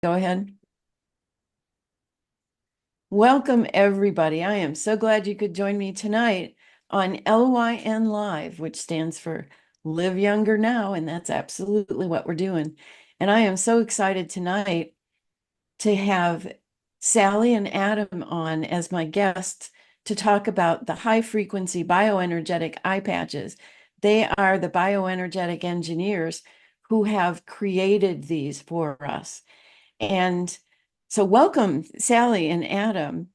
Go ahead. Welcome, everybody. I am so glad you could join me tonight on LYN Live, which stands for Live Younger Now, and that's absolutely what we're doing. And I am so excited tonight to have Sally and Adam on as my guests to talk about the high frequency bioenergetic eye patches. They are the bioenergetic engineers who have created these for us. And so, welcome, Sally and Adam.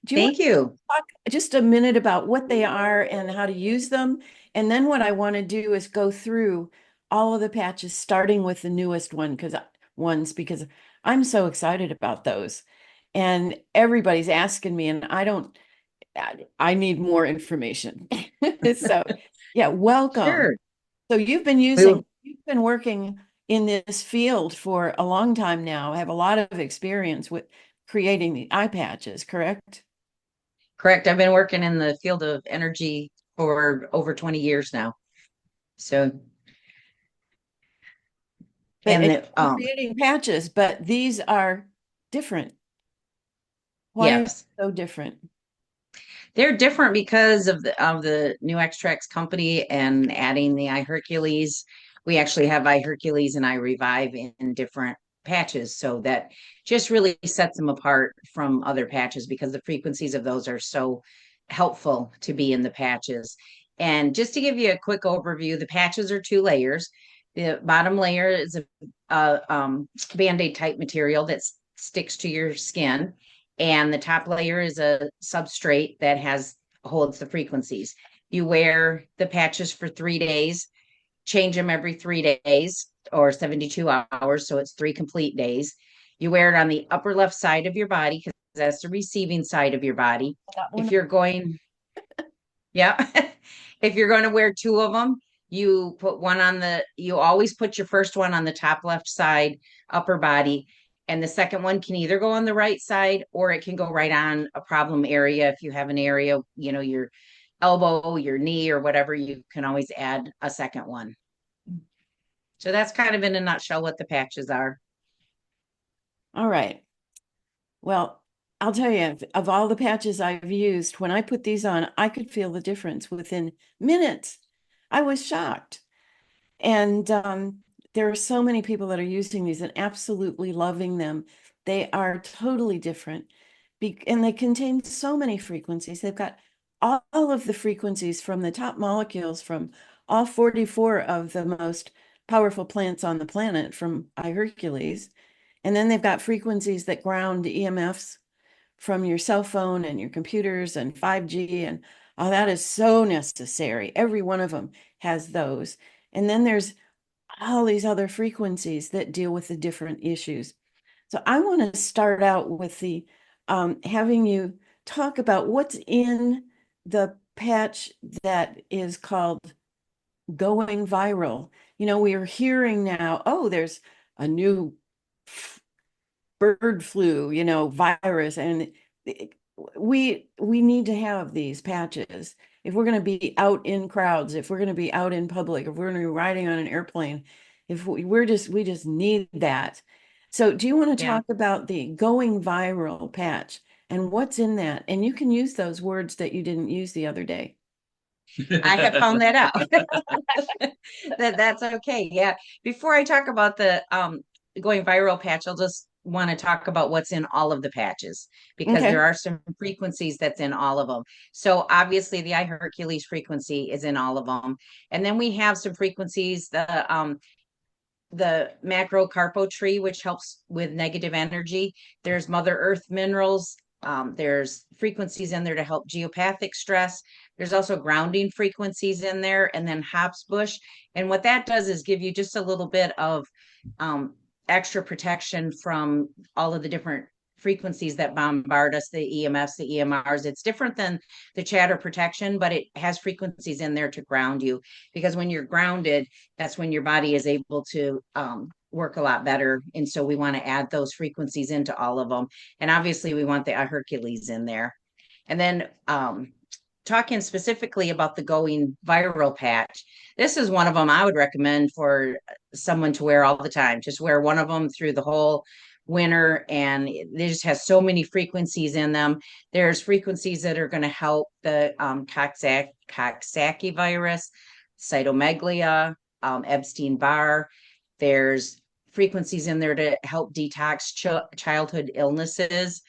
Do you want Thank you. to talk just a minute about what they are and how to use them? And then what I want to do is go through all of the patches, starting with the newest because I'm so excited about those. And everybody's asking me, and I need more information. So, yeah, welcome. Sure. So We, you've been working in this field for a long time now. I have a lot of experience with creating the eye patches, correct? correct. I've been working in the field of energy for over 20 years now. So, But and and the, you're creating patches, but these are different. Why are they yes, so different? they're different because of the NuXtrax company and adding the iHercules. We actually have iHercules and iRevive in different patches. So that just really sets them apart from other patches because the frequencies of those are so helpful to be in the patches. And just to give you a quick overview, the patches are two layers. The bottom layer is a band-aid type material that sticks to your skin, and the top layer is a substrate that has holds the frequencies. You wear the patches for 3 days, change them every 3 days or 72 hours, so it's 3 complete days. You wear it on the upper left side of your body because that's the receiving side of your body. I got If one. you're going, yeah, if you're going to wear two of them, you always put your first one on the top left side, upper body. And the second one can either go on the right side or it can go right on a problem area. If you have an area, your elbow, your knee, or whatever, you can always add a second one. So that's kind of in a nutshell what the patches are. All right. Well, I'll tell you, of all the patches I've used, when I put these on, I could feel the difference within minutes. I was shocked. And there are so many people that are using these and absolutely loving them. They are totally different. And they contain so many frequencies. They've got all of the frequencies from the top molecules from all 44 of the most powerful plants on the planet from iHercules. And then they've got frequencies that ground EMFs from your cell phone and your computers and 5G. And all that is so necessary. Every one of them has those. And then there's all these other frequencies that deal with the different issues. So I want to start out with the having you talk about what's in the patch that is called going viral. We are hearing now, oh, there's a new bird flu, virus, and we need to have these patches if we're going to be out in crowds, if we're going to be out in public, if we're going to be riding on an airplane, if we just need that. So, do you want to Yeah, talk about the going viral patch and what's in that? And you can use those words that you didn't use the other day. I have found that out. That's okay. Yeah. Before I talk about the going viral patch, I'll just want to talk about what's in all of the patches because there Okay. are some frequencies that's in all of them. So obviously the iHercules frequency is in all of them. And then we have some frequencies, the macro carpo tree, which helps with negative energy. There's Mother Earth minerals. There's frequencies in there to help geopathic stress. There's also grounding frequencies in there, and then hops bush. And what that does is give you just a little bit of um, extra protection from all of the different frequencies that bombard us, the EMFs, the EMRs. It's different than the chatter protection, but it has frequencies in there to ground you because when you're grounded, that's when your body is able to work a lot better. And so we want to add those frequencies into all of them. And obviously, we want the Hercules in there. And then talking specifically about the going viral patch, this is one of them I would recommend for someone to wear all the time. Just wear one of them through the whole winter, and it just has so many frequencies in them. There's frequencies that are going to help the Coxsackie virus, cytomeglia, Epstein-Barr. There's frequencies in there to help detox childhood illnesses,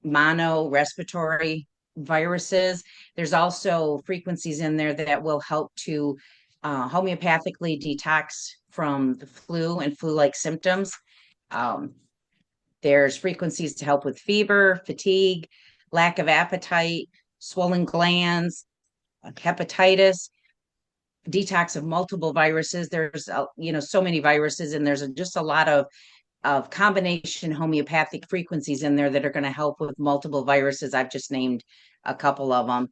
mono respiratory viruses. There's also frequencies in there that will help to homeopathically detox from the flu and flu-like symptoms. Um, there's frequencies to help with fever, fatigue, lack of appetite, swollen glands, hepatitis, detox of multiple viruses. There's so many viruses, and there's just a lot of combination homeopathic frequencies in there that are going to help with multiple viruses. I've just named a couple of them.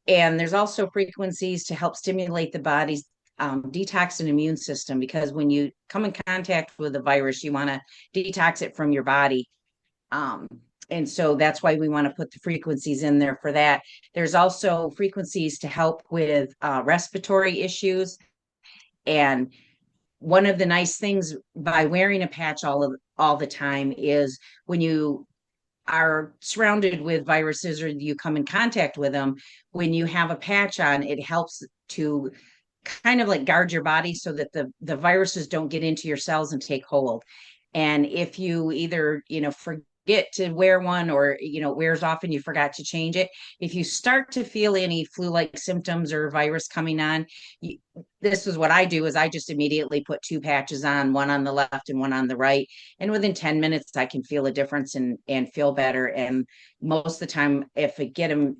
And there's also frequencies to help stimulate the body's detox and immune system, because when you come in contact with a virus, you want to detox it from your body. Um, and so that's why we want to put the frequencies in there for that. There's also frequencies to help with respiratory issues. And one of the nice things by wearing a patch all the time is when you are surrounded with viruses or you come in contact with them, when you have a patch on, it helps to kind of like guard your body so that the viruses don't get into your cells and take hold. And if you either, forget to wear one, or, it wears off and you forgot to change it, if you start to feel any flu-like symptoms or virus coming on, this is what I do, is I just immediately put two patches on, one on the left and one on the right. And within 10 minutes, I can feel a difference and feel better. And most of the time, if I get them,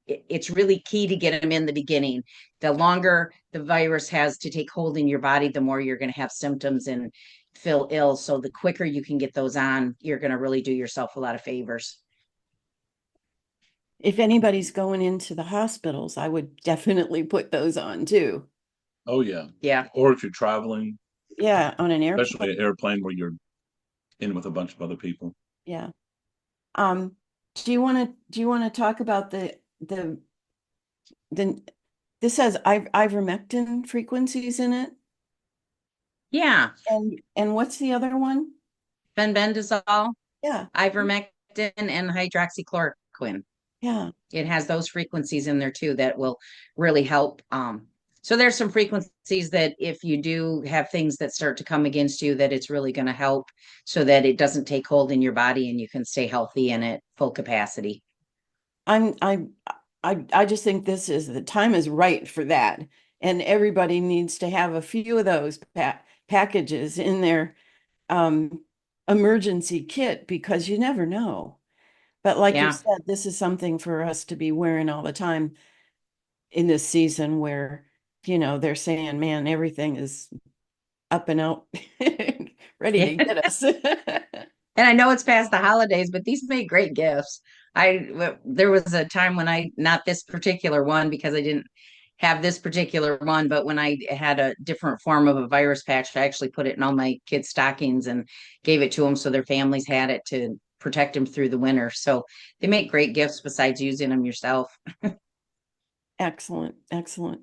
it's really key to get them in the beginning. The longer the virus has to take hold in your body, the more you're going to have symptoms and feel ill. So the quicker you can get those on, you're going to really do yourself a lot of favors. If anybody's going into the hospitals, I would definitely put those on too. Oh yeah. Yeah. Or if you're traveling, Yeah, on an especially airplane. an airplane where you're in with a bunch of other people. Yeah. Um, do you want to talk about the this has ivermectin frequencies in it? Yeah. And what's the other one? Fenbendazole, Yeah. ivermectin, and hydroxychloroquine. Yeah. It has those frequencies in there too that will really help. So there's some frequencies that if you do have things that start to come against you, that it's really going to help so that it doesn't take hold in your body and you can stay healthy and at full capacity. I'm I just think the time is right for that. And everybody needs to have a few of those packages in their emergency kit, because you never know. But like you Yeah. said, this is something for us to be wearing all the time in this season where, they're saying, man, everything is up and out, ready to get us. And I know it's past the holidays, but these make great gifts. There was a time when not this particular one, because I didn't have this particular one, but when I had a different form of a virus patch, I actually put it in all my kids' stockings and gave it to them so their families had it to protect them through the winter. So they make great gifts besides using them yourself. Excellent, excellent.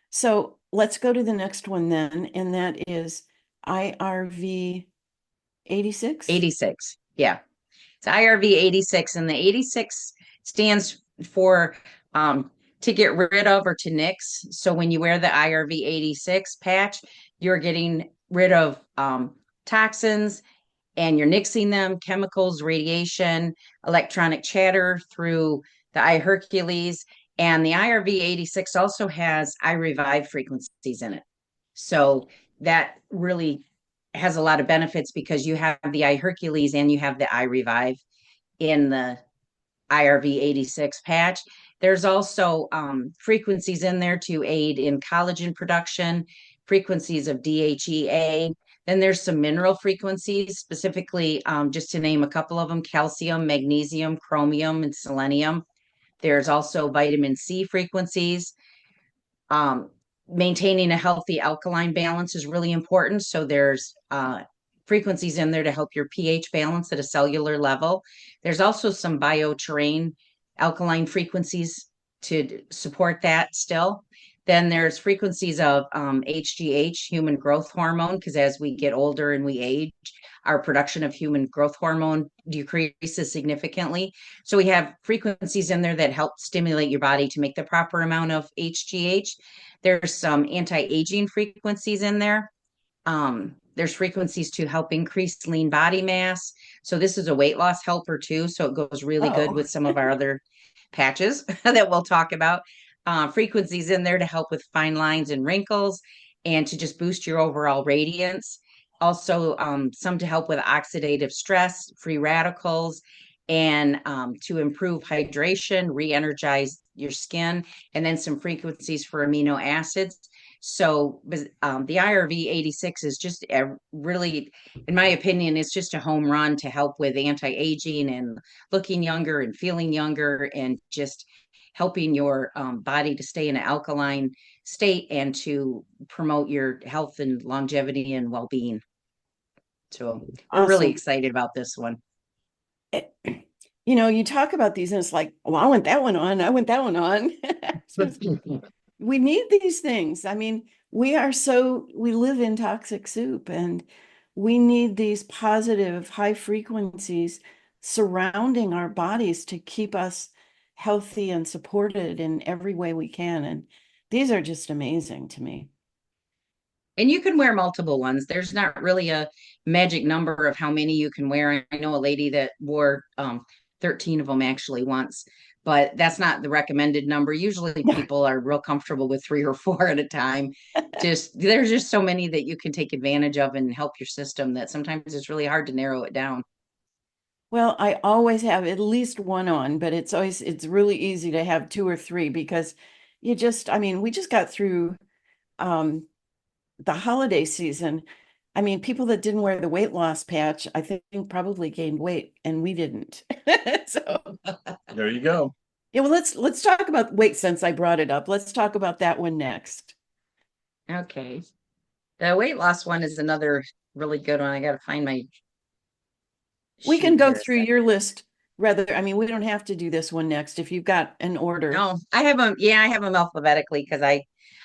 So let's go to the next one then, and that is IRV 86. 86. Yeah. It's IRV 86, and the 86 stands for to get rid of or to nix. So when you wear the IRV 86 patch, you're getting rid of toxins, and you're nixing them, chemicals, radiation, electronic chatter through the iHercules. And the IRV 86 also has iRevive frequencies in it. So that really has a lot of benefits, because you have the iHercules and you have the iRevive in the IRV 86 patch. There's also frequencies in there to aid in collagen production, frequencies of DHEA. Then there's some mineral frequencies, specifically, just to name a couple of them: calcium, magnesium, chromium, and selenium. There's also vitamin C frequencies. Um, Maintaining a healthy alkaline balance is really important. So there's frequencies in there to help your pH balance at a cellular level. There's also some bioterrain alkaline frequencies to support that still. Then there's frequencies of HGH, human growth hormone, because as we get older and we age, our production of human growth hormone decreases significantly. So we have frequencies in there that help stimulate your body to make the proper amount of HGH. There's some anti-aging frequencies in there. There's frequencies to help increase lean body mass. So this is a weight loss helper too. So it goes really good Oh, with some of our other patches that we'll talk about. Frequencies in there to help with fine lines and wrinkles and to just boost your overall radiance. Also, some to help with oxidative stress, free radicals, and to improve hydration, re-energize your skin, and then some frequencies for amino acids. So the IRV 86 is just a really, in my opinion, it's just a home run to help with anti-aging and looking younger and feeling younger and just helping your body to stay in an alkaline state and to promote your health and longevity and well-being. So we're really awesome. excited about this one. You know, you talk about these and it's like, well, I want that one on. I want that one on. We need these things. I mean, we live in toxic soup and we need these positive high frequencies surrounding our bodies to keep us healthy and supported in every way we can. And these are just amazing to me. And you can wear multiple ones. There's not really a magic number of how many you can wear. I know a lady that wore 13 of them actually once, but that's not the recommended number. Usually people are real comfortable with 3 or 4 at a time. Just there's just so many that you can take advantage of and help your system that sometimes it's really hard to narrow it down. Well, I always have at least one on, but it's really easy to have two or three because I mean, we just got through um the holiday season. I mean, people that didn't wear the weight loss patch, I think probably gained weight and we didn't. So, There you go. yeah, well, let's talk about weight since I brought it up. Let's talk about that one next. Okay. The weight loss one is another really good one. I got to find my We can sheet go here a through second. your list rather. I mean, we don't have to do this one next if you've got an order. No, I have them. Yeah, I have them alphabetically because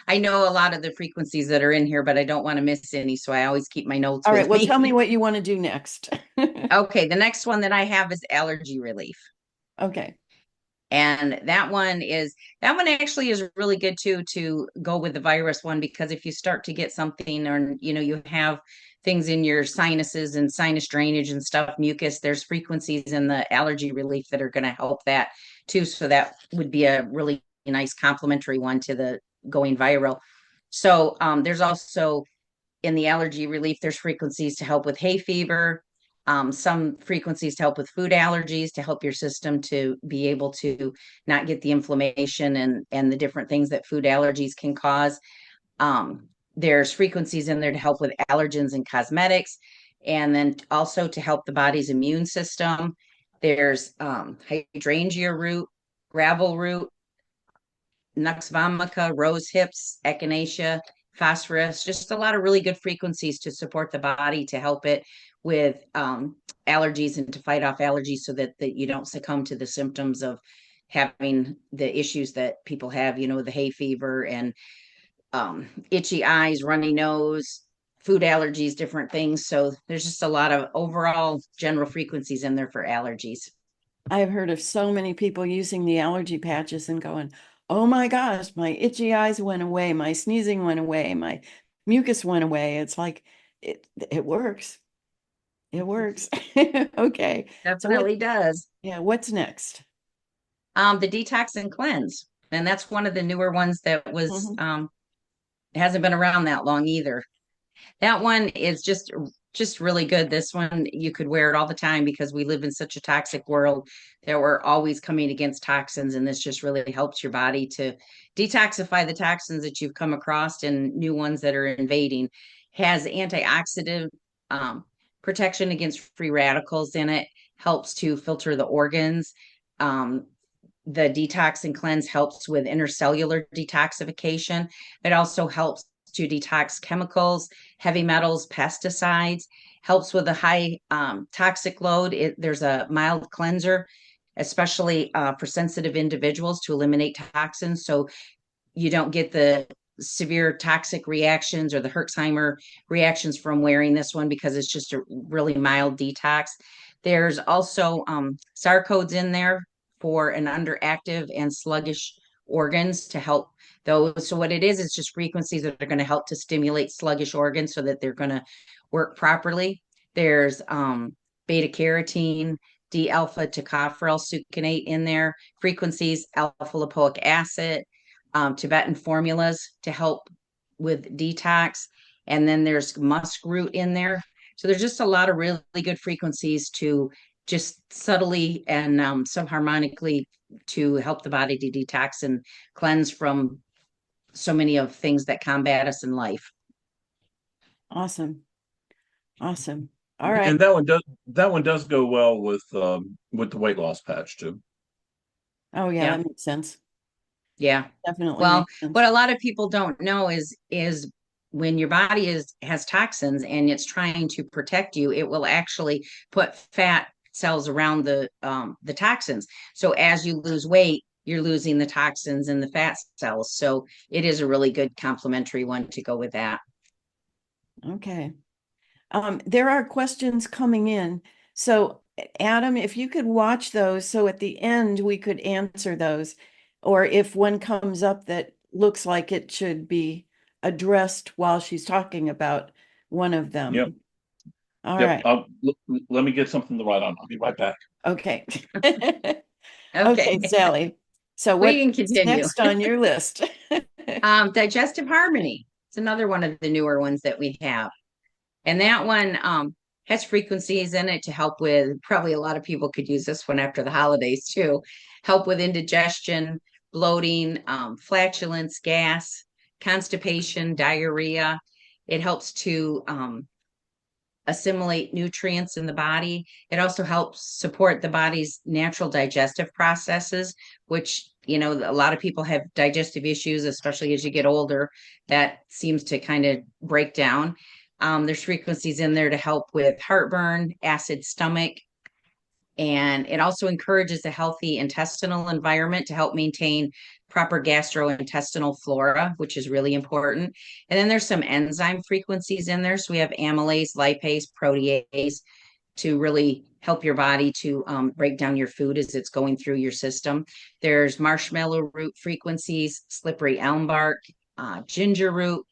I know a lot of the frequencies that are in here, but I don't want to miss any, so I always keep my notes All right, with well, me. tell me what you want to do next. Okay, the next one that I have is allergy relief. Okay. And that one actually is really good too to go with the virus one because if you start to get something or you have things in your sinuses and sinus drainage and stuff, mucus, there's frequencies in the allergy relief that are going to help that too. So that would be a really nice complementary one to the going viral. So there's also in the allergy relief, there's frequencies to help with hay fever, some frequencies to help with food allergies, to help your system to be able to not get the inflammation and the different things that food allergies can cause. There's frequencies in there to help with allergens and cosmetics, and then also to help the body's immune system. There's hydrangea root, gravel root, Nux vomica, rose hips, echinacea, phosphorus, just a lot of really good frequencies to support the body to help it with allergies and to fight off allergies so that you don't succumb to the symptoms of having the issues that people have, the hay fever and itchy eyes, runny nose, food allergies, different things. So there's just a lot of overall general frequencies in there for allergies. I've heard of so many people using the allergy patches and going, oh my gosh, my itchy eyes went away, my sneezing went away, my mucus went away. It's like it works. It works. Okay. So Definitely does. what's next? The detox and cleanse. And that's one of the newer ones that was Mhm. hasn't been around that long either. That one is just really good. This one you could wear it all the time because we live in such a toxic world that we're always coming against toxins, and this just really helps your body to detoxify the toxins that you've come across and new ones that are invading. Has antioxidant protection against free radicals in it, helps to filter the organs. Um, the detox and cleanse helps with intercellular detoxification. It also helps to detox chemicals, heavy metals, pesticides, helps with a high toxic load. There's a mild cleanser, especially for sensitive individuals to eliminate toxins. So you don't get the severe toxic reactions or the Herxheimer reactions from wearing this one because it's just a really mild detox. There's also sarcodes in there for an underactive and sluggish organs to help those. So what it is, it's just frequencies that are going to help to stimulate sluggish organs so that they're going to work properly. There's beta carotene, D alpha tocopherol succinate in there, frequencies, alpha lipoic acid, Tibetan formulas to help with detox. And then there's musk root in there. So there's just a lot of really good frequencies to just subtly and subharmonically to help the body to detox and cleanse from so many of things that combat us in life. Awesome. Awesome. All right. And that one does go well with the weight loss patch too. Oh yeah, Yeah. that makes sense. Yeah. Definitely Well, makes sense. what a lot of people don't know is when your body has toxins and it's trying to protect you, it will actually put fat cells around the toxins. So as you lose weight, you're losing the toxins and the fat cells. So it is a really good complementary one to go with that. Okay. There are questions coming in. So Adam, if you could watch those, so at the end we could answer those, or if one comes up that looks like it should be addressed while she's talking about one of them. Yep. All Yep. right. Let me get something to write on. I'll be right back. Okay. Okay. Okay, Sally. So We can what's continue. next on your list? Digestive Harmony. It's another one of the newer ones that we have. And that one has frequencies in it to help with, probably a lot of people could use this one after the holidays too, help with indigestion, bloating, flatulence, gas, constipation, diarrhea. It helps to assimilate nutrients in the body. It also helps support the body's natural digestive processes, which, you know, a lot of people have digestive issues, especially as you get older, that seems to kind of break down. There's frequencies in there to help with heartburn, acid stomach, and it also encourages a healthy intestinal environment to help maintain proper gastrointestinal flora, which is really important. And then there's some enzyme frequencies in there. So we have amylase, lipase, protease to really help your body to break down your food as it's going through your system. There's marshmallow root frequencies, slippery elm bark, ginger root,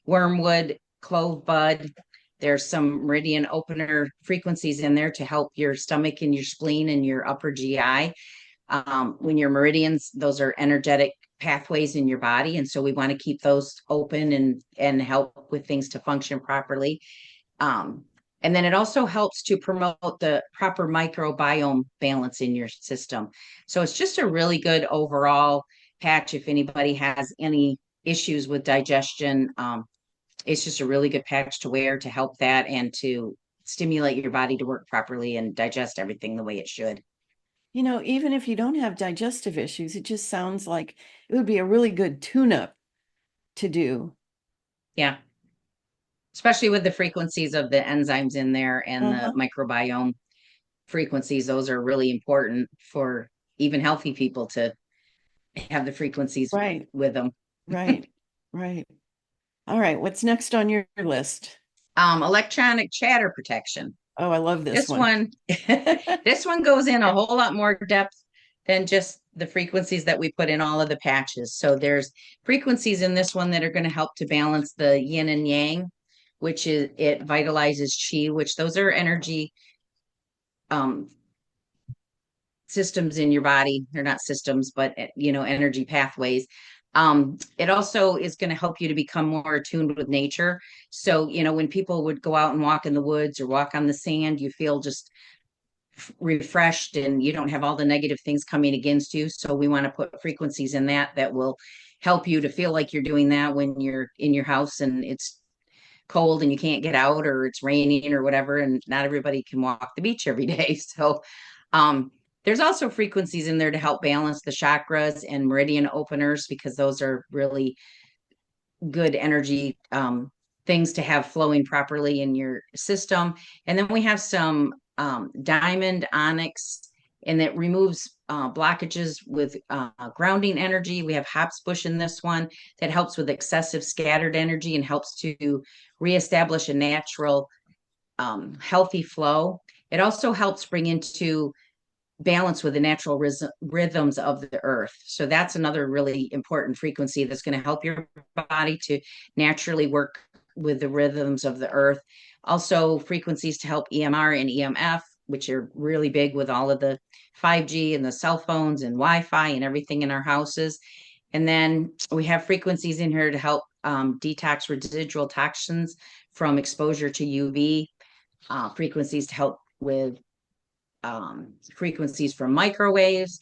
wormwood, clove bud. There's some meridian opener frequencies in there to help your stomach and your spleen and your upper GI. When your meridians, those are energetic pathways in your body. And so we want to keep those open and help with things to function properly. And then it also helps to promote the proper microbiome balance in your system. So it's just a really good overall patch if anybody has any issues with digestion. It's just a really good patch to wear to help that and to stimulate your body to work properly and digest everything the way it should. You know, even if you don't have digestive issues, it just sounds like it would be a really good tune-up to do. Yeah. Especially with the frequencies of the enzymes in there and the microbiome frequencies. Those are really important for even healthy people to have the frequencies Right, with them. right, right. All right, what's next on your list? Electronic chatter protection. Oh, I love this This one, this one goes in a whole lot more depth than just the frequencies that we put in all of the patches. So there's frequencies in this one that are going to help to balance the yin and yang, which is it vitalizes chi, which those are energy systems in your body. They're not systems, but you know, energy pathways. It also is going to help you to become more attuned with nature. So, you know, when people would go out and walk in the woods or walk on the sand, you feel just refreshed and you don't have all the negative things coming against you. So we want to put frequencies in that will help you to feel like you're doing that when you're in your house and it's cold and you can't get out or it's raining or whatever, and not everybody can walk the beach every day. So there's also frequencies in there to help balance the chakras and meridian openers because those are really good energy things to have flowing properly in your system. And then we have some diamond onyx, and that removes blockages with grounding energy. We have hopsbush in this one that helps with excessive scattered energy and helps to reestablish a natural healthy flow. It also helps bring into balance with the natural rhythms of the earth. So that's another really important frequency that's going to help your body to naturally work with the rhythms of the earth. Also, frequencies to help EMR and EMF, which are really big with all of the 5G and the cell phones and Wi-Fi and everything in our houses. And then we have frequencies in here to help detox residual toxins from exposure to UV, frequencies to help with frequencies from microwaves,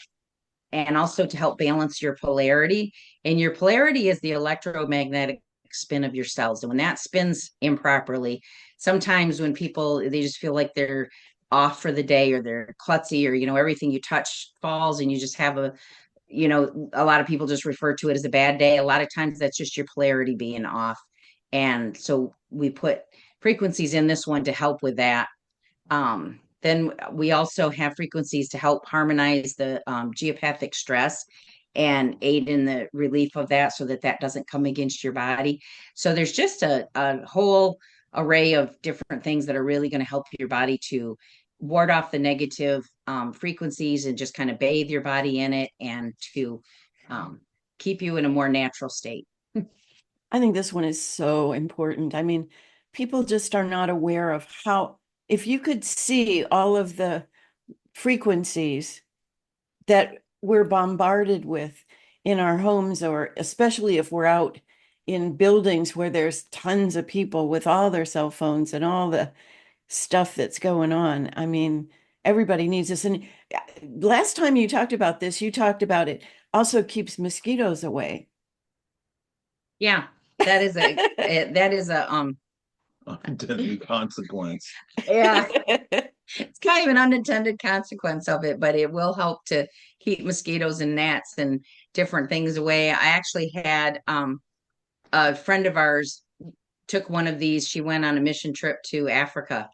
and also to help balance your polarity. And your polarity is the electromagnetic spin of your cells. And when that spins improperly, sometimes when people, they just feel like they're off for the day, or they're klutzy, or, everything you touch falls, and you just have a lot of people just refer to it as a bad day. A lot of times that's just your polarity being off. And so we put frequencies in this one to help with that. Then we also have frequencies to help harmonize the geopathic stress and aid in the relief of that, so that that doesn't come against your body. So there's just a whole array of different things that are really going to help your body to ward off the negative frequencies and just kind of bathe your body in it, and to keep you in a more natural state. I think this one is so important. I mean, people just are not aware of how, if you could see all of the frequencies that we're bombarded with in our homes, or especially if we're out in buildings where there's tons of people with all their cell phones and all the stuff that's going on. I mean, everybody needs this. And last time you talked about this, you talked about it also keeps mosquitoes away. Yeah, that is a Unintended consequence. yeah, it's kind of an unintended consequence of it, but it will help to keep mosquitoes and gnats and different things away. I actually had a friend of ours took one of these. She went on a mission trip to Africa,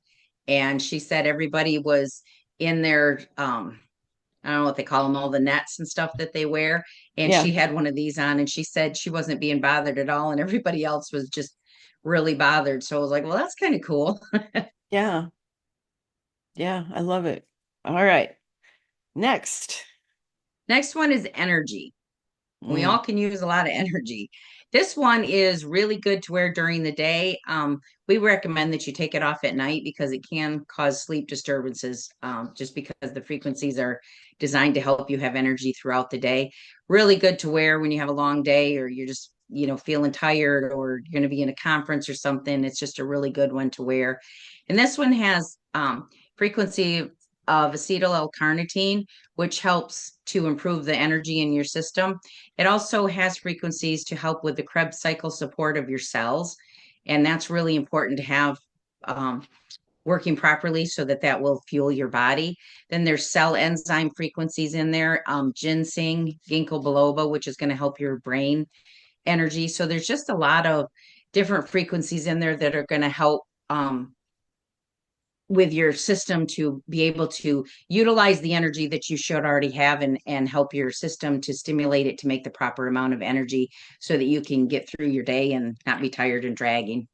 and she said everybody was in their I don't know what they call them, all the nets and stuff that they wear. And Yeah. she had one of these on, and she said she wasn't being bothered at all, and everybody else was just really bothered. So I was like, well, that's kind of cool. Yeah. Yeah. I love it. All right. Next. Next one is energy. We all can use a lot of energy. This one is really good to wear during the day. We recommend that you take it off at night, because it can cause sleep disturbances, just because the frequencies are designed to help you have energy throughout the day. Really good to wear when you have a long day, or you're just, feeling tired, or you're going to be in a conference or something. It's just a really good one to wear. And this one has frequency of acetyl L-carnitine, which helps to improve the energy in your system. It also has frequencies to help with the Krebs cycle support of your cells. And that's really important to have working properly, so that that will fuel your body. Then there's cell enzyme frequencies in there, ginseng, ginkgo biloba, which is going to help your brain energy. So there's just a lot of different frequencies in there that are going to help with your system to be able to utilize the energy that you should already have, and help your system to stimulate it to make the proper amount of energy, so that you can get through your day and not be tired and dragging.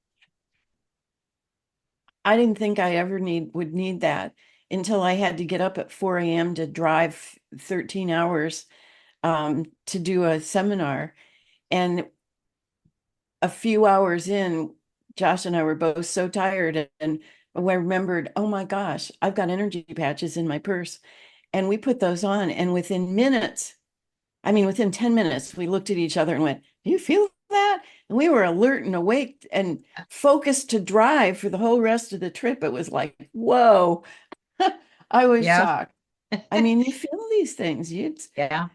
I didn't think I ever would need that until I had to get up at 4 a.m. to drive 13 hours to do a seminar. And a few hours in, Josh and I were both so tired, and I remembered, oh my gosh, I've got energy patches in my purse. And we put those on, and within 10 minutes, we looked at each other and went, do you feel that? And we were alert and awake and focused to drive for the whole rest of the trip. It was like, whoa, I was Yeah. shocked. I mean, you feel these things. You Yeah.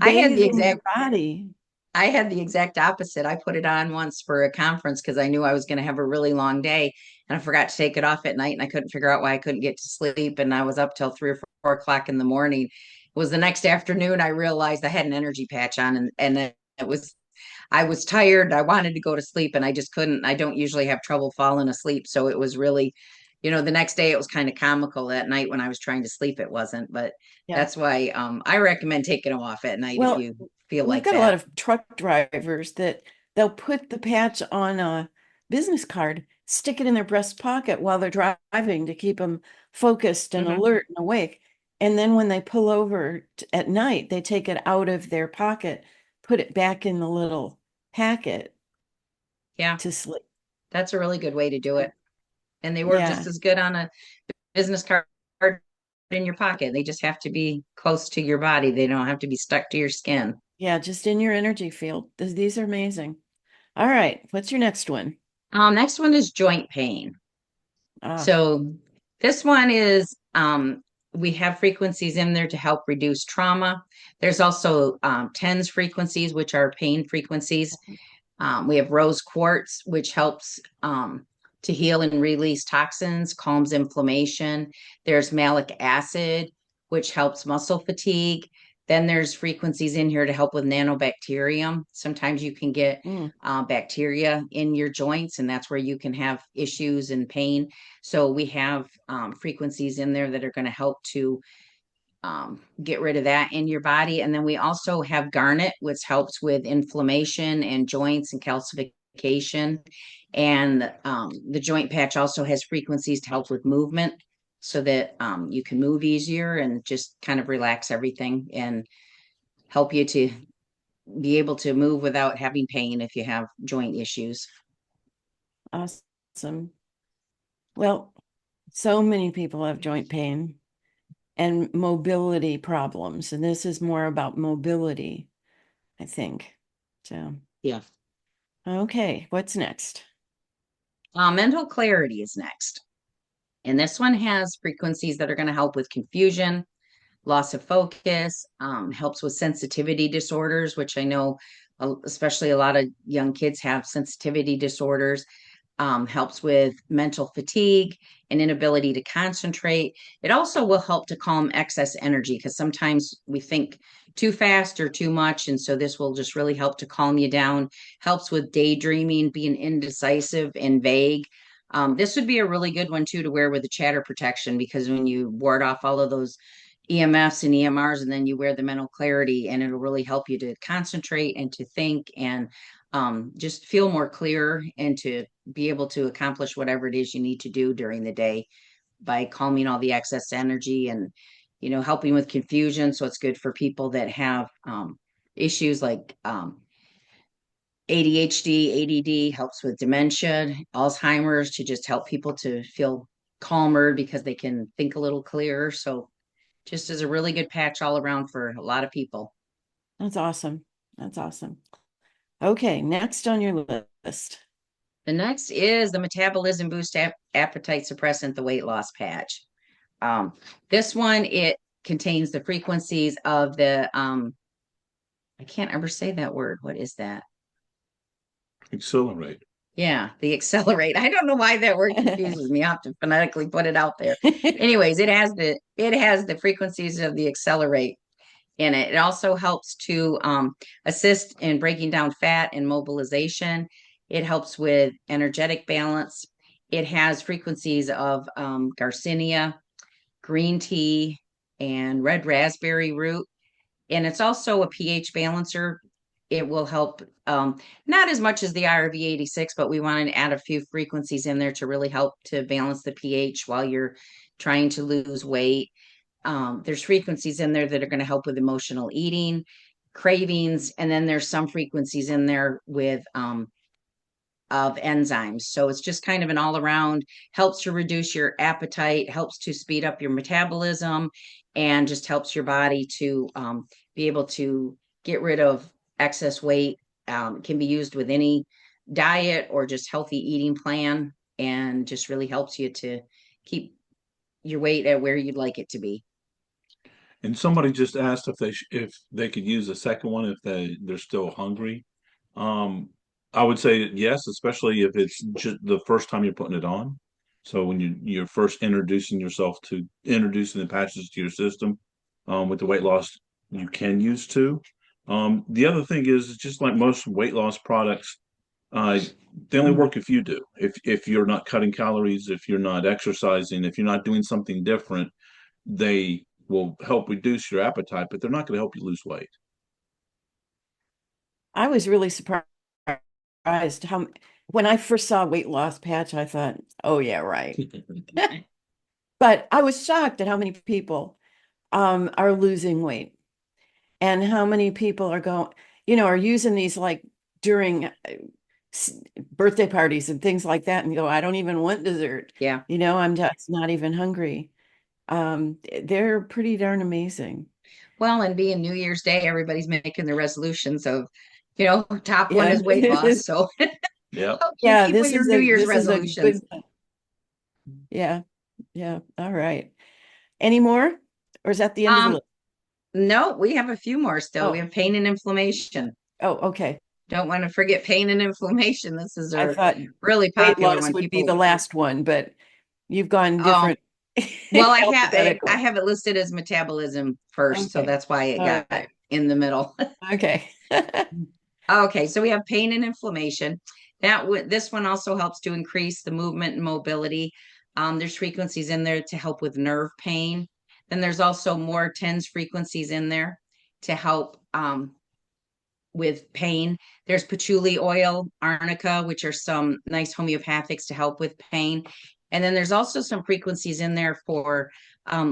I had bathe the in your exact body. I had the exact opposite. I put it on once for a conference because I knew I was going to have a really long day, and I forgot to take it off at night, and I couldn't figure out why I couldn't get to sleep. And I was up till 3 or 4 o'clock in the morning. It was the next afternoon I realized I had an energy patch on, and then I was tired. I wanted to go to sleep, and I just couldn't. I don't usually have trouble falling asleep. So it was really the next day it was kind of comical. At night when I was trying to sleep, it wasn't. But Yeah. that's why I recommend taking them off at night if Well, you feel we've like got a lot that. of truck drivers that they'll put the patch on a business card, stick it in their breast pocket while they're driving to keep them focused and Mhm. alert and awake. And then when they pull over at night, they take it out of their pocket, put it back in the little packet Yeah, to sleep. that's a really good way to do it. And they work just Yeah. as good on a business card in your pocket. They just have to be close to your body. They don't have to be stuck to your skin. Yeah, just in your energy field. These are amazing. All right. What's your next one? Next one is joint pain. Ah, So this one is we have frequencies in there to help reduce trauma. There's also TENS frequencies, which are pain frequencies. We have rose quartz, which helps to heal and release toxins, calms inflammation. There's malic acid, which helps muscle fatigue. Then there's frequencies in here to help with nanobacterium. Sometimes you can get mm, bacteria in your joints, and that's where you can have issues and pain. So we have frequencies in there that are going to help to get rid of that in your body. And then we also have garnet, which helps with inflammation and joints and calcification. And the joint patch also has frequencies to help with movement so that you can move easier and just kind of relax everything and help you to be able to move without having pain if you have joint issues. awesome. Well, so many people have joint pain and mobility problems, and this is more about mobility, I think. So, Yeah. okay, what's next? Mental clarity is next. And this one has frequencies that are going to help with confusion, loss of focus, helps with sensitivity disorders, which I know especially a lot of young kids have sensitivity disorders, helps with mental fatigue and inability to concentrate. It also will help to calm excess energy because sometimes we think too fast or too much. And so this will just really help to calm you down, helps with daydreaming, being indecisive and vague. This would be a really good one too to wear with the chatter protection because when you ward off all of those EMFs and EMRs, and then you wear the mental clarity, and it'll really help you to concentrate and to think and just feel more clear and to be able to accomplish whatever it is you need to do during the day by calming all the excess energy and helping with confusion. So it's good for people that have issues like ADHD, ADD, helps with dementia, Alzheimer's, to just help people to feel calmer because they can think a little clearer. So just is a really good patch all around for a lot of people. That's awesome. That's awesome. Okay, next on your list. The next is the Metabolism Boost Appetite Suppressant, the weight loss patch. Um, this one, it contains the frequencies of the, I can't ever say that word. What is that? Accelerate. Yeah, the accelerate. I don't know why that word confuses me. I have to phonetically put it out there. Anyways, it has the frequencies of the accelerate in it. It also helps to assist in breaking down fat and mobilization. It helps with energetic balance. It has frequencies of Garcinia, green tea, and red raspberry root. And it's also a pH balancer. It will help, not as much as the IRV 86, but we want to add a few frequencies in there to really help to balance the pH while you're trying to lose weight. There's frequencies in there that are going to help with emotional eating, cravings, and then there's some frequencies in there with of enzymes. So it's just kind of an all around, helps to reduce your appetite, helps to speed up your metabolism, and just helps your body to be able to get rid of excess weight. Can be used with any diet or just healthy eating plan, and just really helps you to keep your weight at where you'd like it to be. And somebody just asked if they could use a second one if they're still hungry. Um, I would say yes, especially if it's just the first time you're putting it on. So when you're first introducing the patches to your system, with the weight loss, you can use two. The other thing is, it's just like most weight loss products, Uh, they only work if you do. If you're not cutting calories, if you're not exercising, if you're not doing something different, they will help reduce your appetite, but they're not going to help you lose weight. I was really surprised how when I first saw weight loss patch, I thought, oh yeah, right. But I was shocked at how many people are losing weight and how many people are going, are using these like during birthday parties and things like that and go, I don't even want dessert. Yeah. I'm just not even hungry. They're pretty darn amazing. Well, and being New Year's Day, everybody's making the resolutions of, top one Yeah. is weight loss. So Yeah. Yeah, keep with your New Year's this is a resolutions. good, yeah. Yeah. All right. Any more? Or is that the end of the Um, list? no, we have a few more still. We Oh, have pain and inflammation. oh, okay. Don't want to forget pain and inflammation. This is I a thought really weight popular loss one. would be People, the last one, but you've gone oh, different well, I alphabetical. have it listed as metabolism first, so Okay. that's why it All got right. in the middle. Okay. Okay, so we have pain and inflammation. This one also helps to increase the movement and mobility. There's frequencies in there to help with nerve pain. Then there's also more tens frequencies in there to help with pain. There's patchouli oil, arnica, which are some nice homeopathics to help with pain. And then there's also some frequencies in there for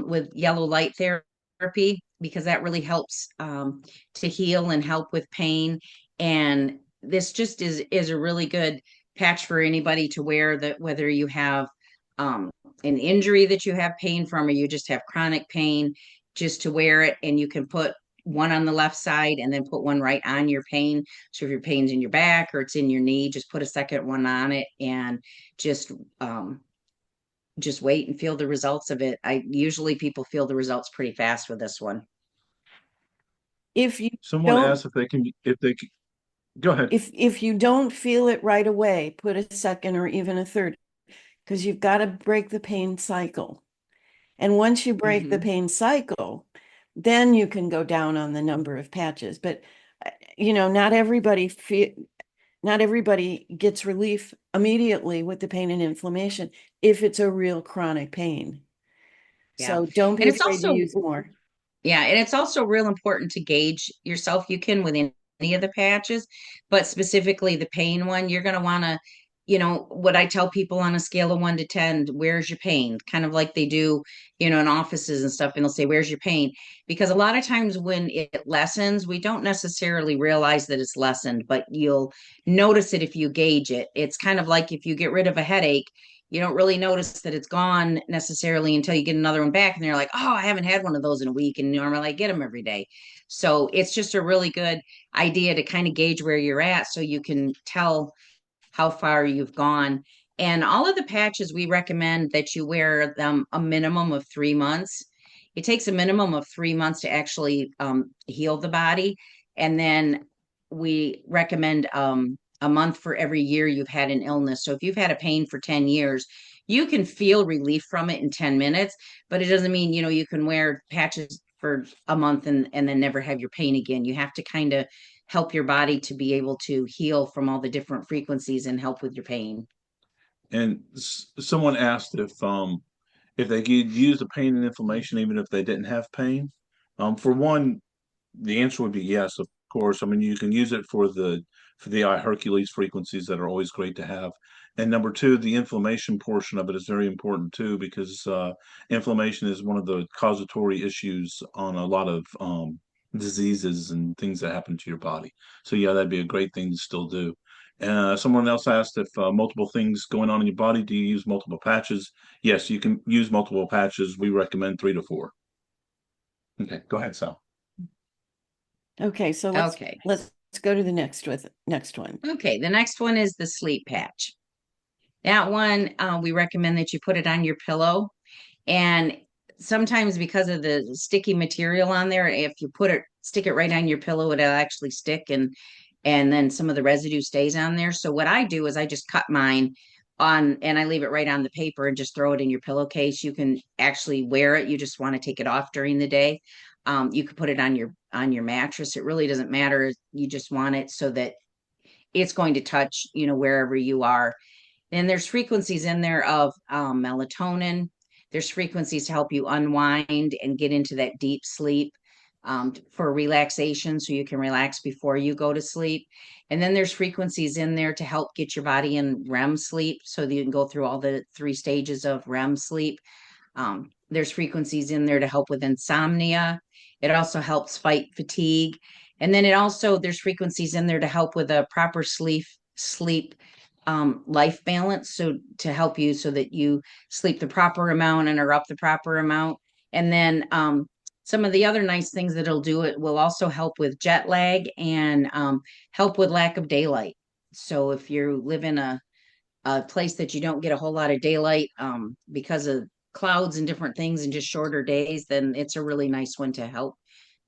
with yellow light therapy because that really helps to heal and help with pain. And this just is a really good patch for anybody to wear, that whether you have an injury that you have pain from or you just have chronic pain, just to wear it, and you can put one on the left side and then put one right on your pain. So if your pain's in your back or it's in your knee, just put a second one on it and just um just wait and feel the results of it. I usually people feel the results pretty fast with this one. If you Someone don't asked if they can, go ahead. if you don't feel it right away, put a second or even a third, because you've got to break the pain cycle. And once you break the Mm-hmm. pain cycle, then you can go down on the number of patches. But not everybody gets relief immediately with the pain and inflammation if it's a real chronic pain. Yeah. So don't be And it's afraid to also use more. Yeah, and it's also real important to gauge yourself. You can with any of the patches, but specifically the pain one, you're going to want to, what I tell people on a scale of 1 to 10, where's your pain? Kind of like they do, in offices and stuff, and they'll say, where's your pain? Because a lot of times when it lessens, we don't necessarily realize that it's lessened, but you'll notice it if you gauge it. It's kind of like if you get rid of a headache, you don't really notice that it's gone necessarily until you get another one back and they're like, oh, I haven't had one of those in a week, and normally I get them every day. So it's just a really good idea to kind of gauge where you're at so you can tell how far you've gone. And all of the patches, we recommend that you wear them a minimum of 3 months. It takes a minimum of 3 months to actually heal the body. And then we recommend a month for every year you've had an illness. So if you've had a pain for 10 years, you can feel relief from it in 10 minutes, but it doesn't mean, you can wear patches for a month and then never have your pain again. You have to kind of help your body to be able to heal from all the different frequencies and help with your pain. And someone asked if they could use the pain and inflammation even if they didn't have pain. For one, the answer would be yes, of course. I mean, you can use it for the eye Hercules frequencies that are always great to have. And number two, the inflammation portion of it is very important too, because inflammation is one of the causatory issues on a lot of diseases and things that happen to your body. So yeah, that'd be a great thing to still do. Someone else asked if multiple things going on in your body, do you use multiple patches? Yes, you can use multiple patches. We recommend 3 to 4. Okay, go ahead, Sal. Okay, so Okay. let's go to the next one. Okay. The next one is the sleep patch. That one, we recommend that you put it on your pillow. And sometimes because of the sticky material on there, if you stick it right on your pillow, it'll actually stick and then some of the residue stays on there. So what I do is I just cut mine on and I leave it right on the paper and just throw it in your pillowcase. You can actually wear it. You just want to take it off during the day. You could put it on your mattress. It really doesn't matter. You just want it so that it's going to touch, wherever you are. And there's frequencies in there of melatonin. There's frequencies to help you unwind and get into that deep sleep, for relaxation, so you can relax before you go to sleep. And then there's frequencies in there to help get your body in REM sleep so that you can go through all the 3 stages of REM sleep. There's frequencies in there to help with insomnia. It also helps fight fatigue. And then there's frequencies in there to help with a proper sleep life balance. So to help you so that you sleep the proper amount and are up the proper amount. And then some of the other nice things that it'll do, it will also help with jet lag and help with lack of daylight. So if you live in a place that you don't get a whole lot of daylight because of clouds and different things and just shorter days, then it's a really nice one to help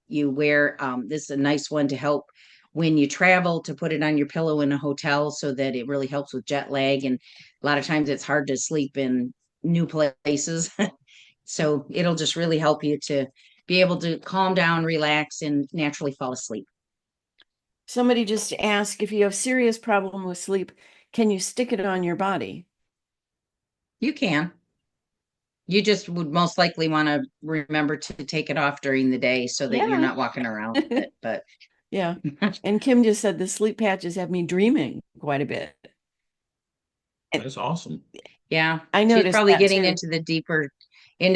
you wear. This is a nice one to help when you travel, to put it on your pillow in a hotel, so that it really helps with jet lag. And a lot of times it's hard to sleep in new places. So it'll just really help you to be able to calm down, relax, and naturally fall asleep. Somebody just asked, if you have serious problem with sleep, can you stick it on your body? You can. You just would most likely want to remember to take it off during the day so that you're Yeah. not walking around with it. But Yeah. And Kim just said the sleep patches have me dreaming quite a bit. That's awesome. yeah, I she's noticed probably that getting too. into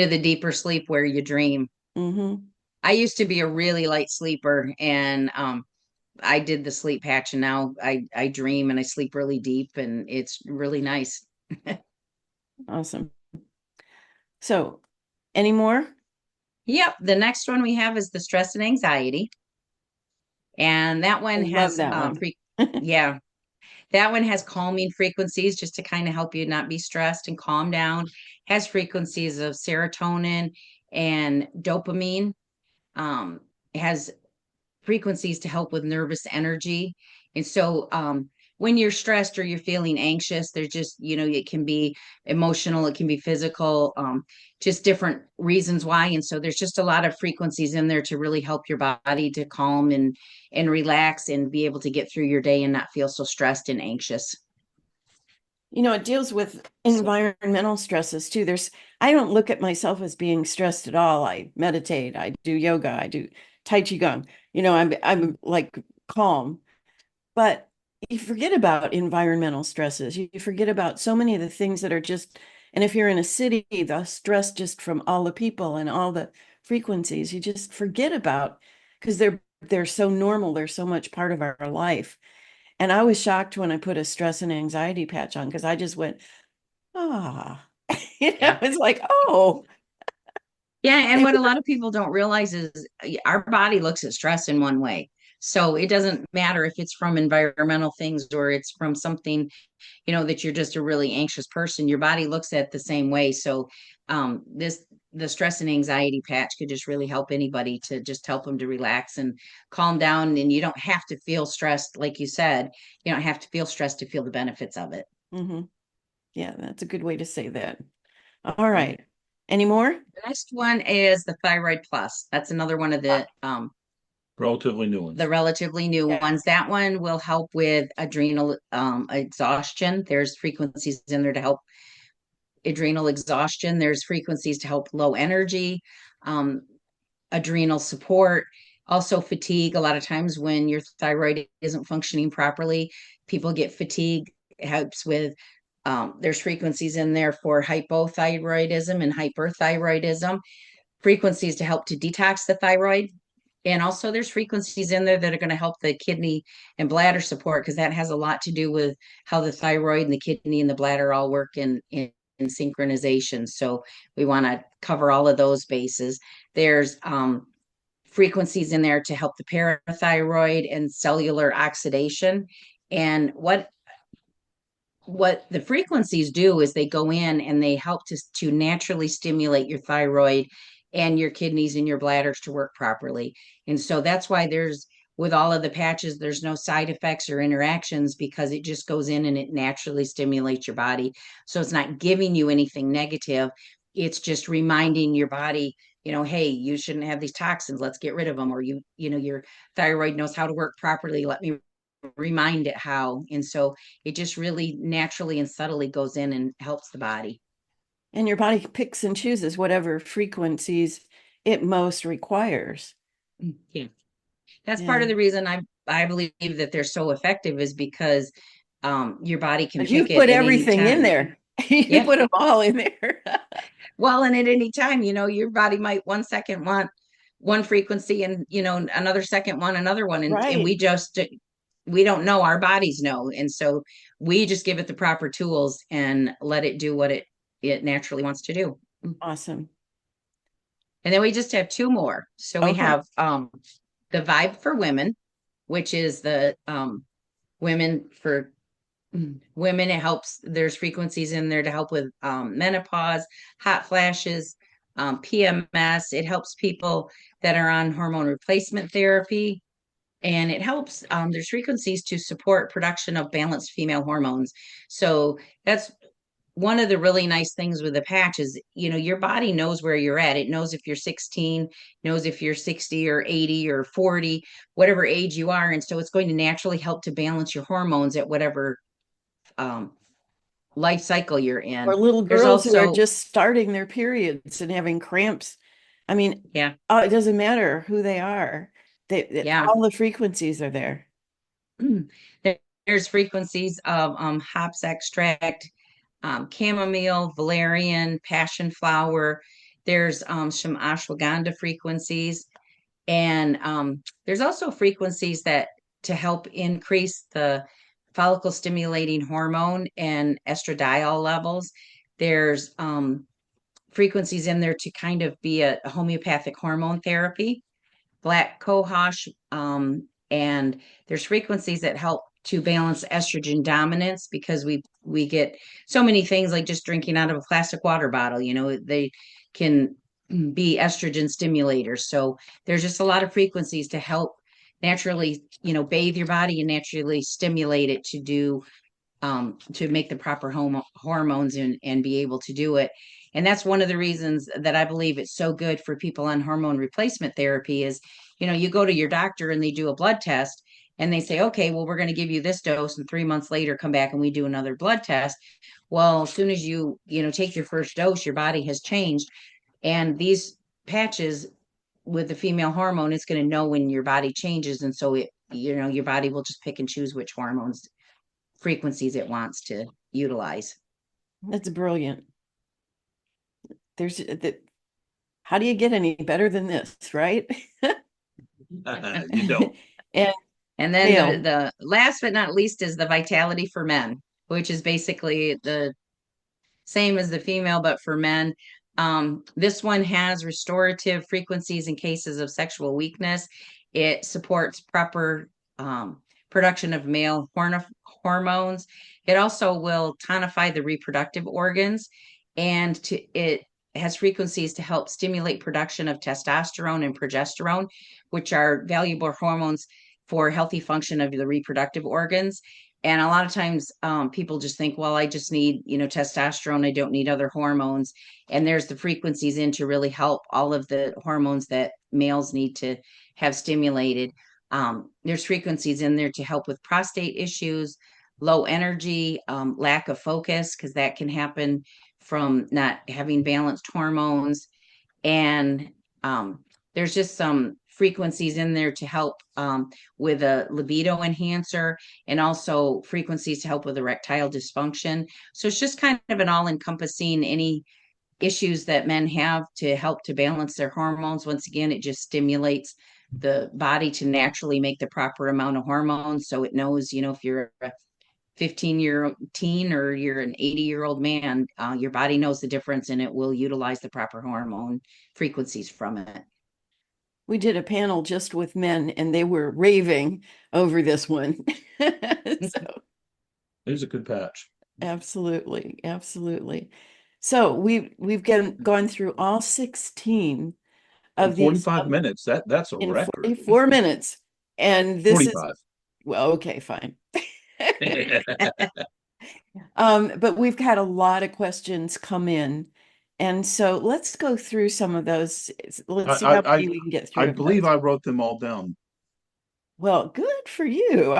the deeper sleep where you dream. Mm-hmm. I used to be a really light sleeper, and I did the sleep patch, and now I dream and I sleep really deep, and it's really nice. Awesome. So, any more? Yep. The next one we have is the stress and anxiety. And that I one love has that one. yeah, that one has calming frequencies just to kind of help you not be stressed and calm down. Has frequencies of serotonin and dopamine. Has frequencies to help with nervous energy. And so when you're stressed or you're feeling anxious, there's just, it can be emotional, it can be physical, just different reasons why. And so there's just a lot of frequencies in there to really help your body to calm and relax and be able to get through your day and not feel so stressed and anxious. It deals with environmental stresses too. I don't look at myself as being stressed at all. I meditate, I do yoga, I do Tai Chi Gong. I'm like calm, but you forget about environmental stresses. You forget about so many of the things that are just, and if you're in a city, the stress just from all the people and all the frequencies, you just forget about, because they're so normal. They're so much part of our life. And I was shocked when I put a stress and anxiety patch on, because I just went, ah, Yeah. it's like, oh, Yeah, and what a lot of people don't realize is our body looks at stress in one way. So it doesn't matter if it's from environmental things or it's from something, that you're just a really anxious person. Your body looks at the same way. So the stress and anxiety patch could just really help anybody, to just help them to relax and calm down. And you don't have to feel stressed, like you said. You don't have to feel stressed to feel the benefits of it. hmm yeah, that's a good way to say that. All right. Any more? The next one is the Thyroid Plus. That's another one of Relatively new ones. the relatively new Yeah. ones. That one will help with adrenal exhaustion. There's frequencies in there to help adrenal exhaustion. There's frequencies to help low energy, um, adrenal support, also fatigue. A lot of times when your thyroid isn't functioning properly, people get fatigue. It helps with there's frequencies in there for hypothyroidism and hyperthyroidism, frequencies to help to detox the thyroid. And also there's frequencies in there that are going to help the kidney and bladder support, because that has a lot to do with how the thyroid and the kidney and the bladder all work in synchronization. So we want to cover all of those bases. There's frequencies in there to help the parathyroid and cellular oxidation. And what the frequencies do is they go in and they help to naturally stimulate your thyroid and your kidneys and your bladders to work properly. And so that's why with all of the patches, there's no side effects or interactions, because it just goes in and it naturally stimulates your body. So it's not giving you anything negative. It's just reminding your body, hey, you shouldn't have these toxins. Let's get rid of them. Or your thyroid knows how to work properly. Let me remind it how. And so it just really naturally and subtly goes in and helps the body. And your body picks and chooses whatever frequencies it most requires. Yeah. That's part of Yeah. the reason I believe that they're so effective is because your body can But pick you've it put at any everything in time. there. You Yeah. put them all in there. Well, and at any time, your body might 1 second want one frequency and, another second want another one. And Right. we don't know, our bodies know. And so we just give it the proper tools and let it do what it naturally wants to do. Awesome. And then we just have two more. So we Okay. have the Vibe for Women, which is the women for women. It helps, there's frequencies in there to help with menopause, hot flashes, PMS. It helps people that are on hormone replacement therapy. And it helps, there's frequencies to support production of balanced female hormones. So that's one of the really nice things with the patch is, your body knows where you're at. It knows if you're 16, knows if you're 60 or 80 or 40, whatever age you are. And so it's going to naturally help to balance your hormones at whatever um, life cycle you're in. Or little There's girls who are also, just starting their periods and having cramps. I mean, yeah, it doesn't matter who they are. yeah. All the frequencies are there. There's frequencies of hops extract, chamomile, valerian, passion flower. There's some ashwagandha frequencies. And there's also frequencies that to help increase the follicle stimulating hormone and estradiol levels. There's frequencies in there to kind of be a homeopathic hormone therapy, black cohosh, and there's frequencies that help to balance estrogen dominance because we get so many things like just drinking out of a plastic water bottle. They can be estrogen stimulators. So there's just a lot of frequencies to help naturally, bathe your body and naturally stimulate it to make the proper hormones and be able to do it. And that's one of the reasons that I believe it's so good for people on hormone replacement therapy is, you go to your doctor and they do a blood test and they say, okay, well, we're going to give you this dose, and 3 months later come back and we do another blood test. Well, as soon as take your first dose, your body has changed. And these patches with the female hormone, it's going to know when your body changes. And so your body will just pick and choose which hormones frequencies it wants to utilize. That's brilliant. There's that. How do you get any better than this, right? You don't. And then the last but not least is the Vitality for Men, which is basically the same as the female, but for men. This one has restorative frequencies in cases of sexual weakness. It supports proper production of male hormones. It also will tonify the reproductive organs, and it has frequencies to help stimulate production of testosterone and progesterone, which are valuable hormones for healthy function of the reproductive organs. And a lot of times people just think, well, I just need, testosterone. I don't need other hormones. And there's the frequencies in to really help all of the hormones that males need to have stimulated. There's frequencies in there to help with prostate issues, low energy, lack of focus, because that can happen from not having balanced hormones. And there's just some frequencies in there to help with a libido enhancer, and also frequencies to help with erectile dysfunction. So it's just kind of an all-encompassing any issues that men have to help to balance their hormones. Once again, it just stimulates the body to naturally make the proper amount of hormones. So it knows, if you're a 15-year teen or you're an 80-year-old man, your body knows the difference and it will utilize the proper hormone frequencies from it. we did a panel just with men and they were raving over this one. So It's a good patch. absolutely, absolutely. So we've gone through all 16 In of these 45 minutes. That's a in record. 44 minutes. And this 45. is, well, okay, fine. But we've had a lot of questions come in. And so let's go through some of those. Let's see how many we can get through. I believe I wrote them all down. Well, good for you.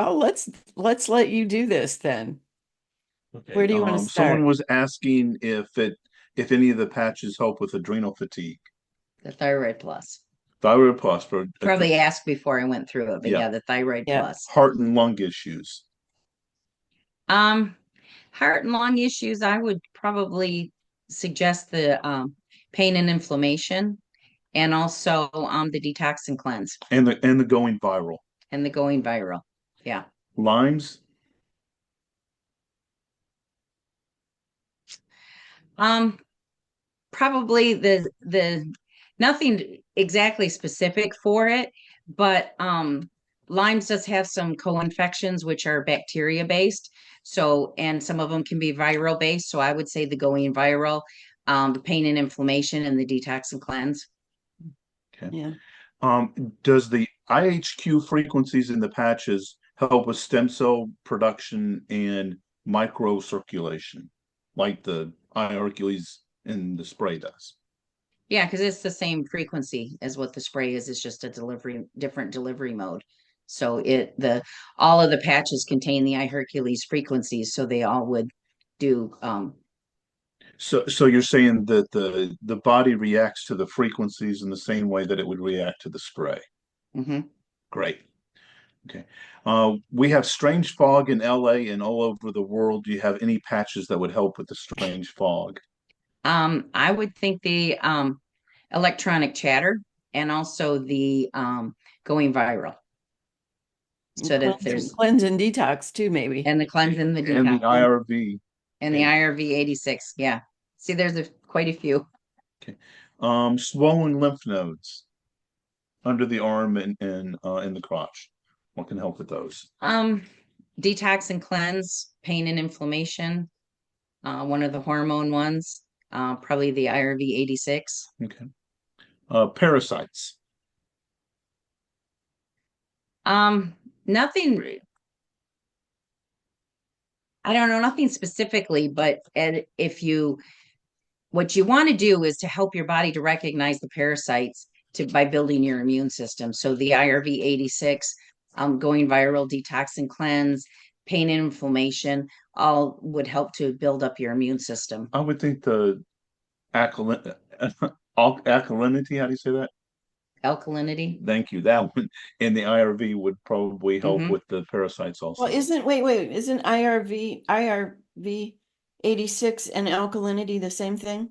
Let's let you do this then. Okay. Where do you want to Someone start? was asking if any of the patches help with adrenal fatigue. The Thyroid Plus. Thyroid Plus for Probably asked before I went through it, but yeah, yeah, the Thyroid Yeah. Plus. heart and lung issues. Um, Heart and lung issues, I would probably suggest the pain and inflammation, and also the detox and cleanse And the going viral. and the going viral. Yeah. Limes. Um, Probably the nothing exactly specific for it, but Lyme's does have some co-infections which are bacteria based. So, and some of them can be viral based. So I would say the going viral, the pain and inflammation, and the detox and cleanse. Okay. Yeah. Does the IHQ frequencies in the patches help with stem cell production and microcirculation, like the iHercules in the spray does? Yeah, because it's the same frequency as what the spray is. It's just a different delivery mode. So all of the patches contain the iHercules frequencies, so they all would do So you're saying that the body reacts to the frequencies in the same way that it would react to the spray. mhm. Great. Okay. We have strange fog in LA and all over the world. Do you have any patches that would help with the strange fog? I would think the electronic chatter and also the going viral. So that there's Cleanse and detox too, maybe. and the cleanse and the And the detox IRV. and the IRV 86. Yeah. See, there's quite a few. Okay. Swollen lymph nodes under the arm and in the crotch. What can help with those? Detox and cleanse, pain and inflammation. One of the hormone ones, probably the IRV 86. Okay. Parasites. Nothing, I don't know, nothing specifically, but if you what you want to do is to help your body to recognize the parasites by building your immune system. So the IRV 86, going viral, detox and cleanse, pain and inflammation, all would help to build up your immune system. I would think the alkaline alkalinity, how do you say that? Alkalinity. Thank you. That one and the IRV would probably help Hmm. with the parasites Well, also. isn't IRV 86 and alkalinity the same thing?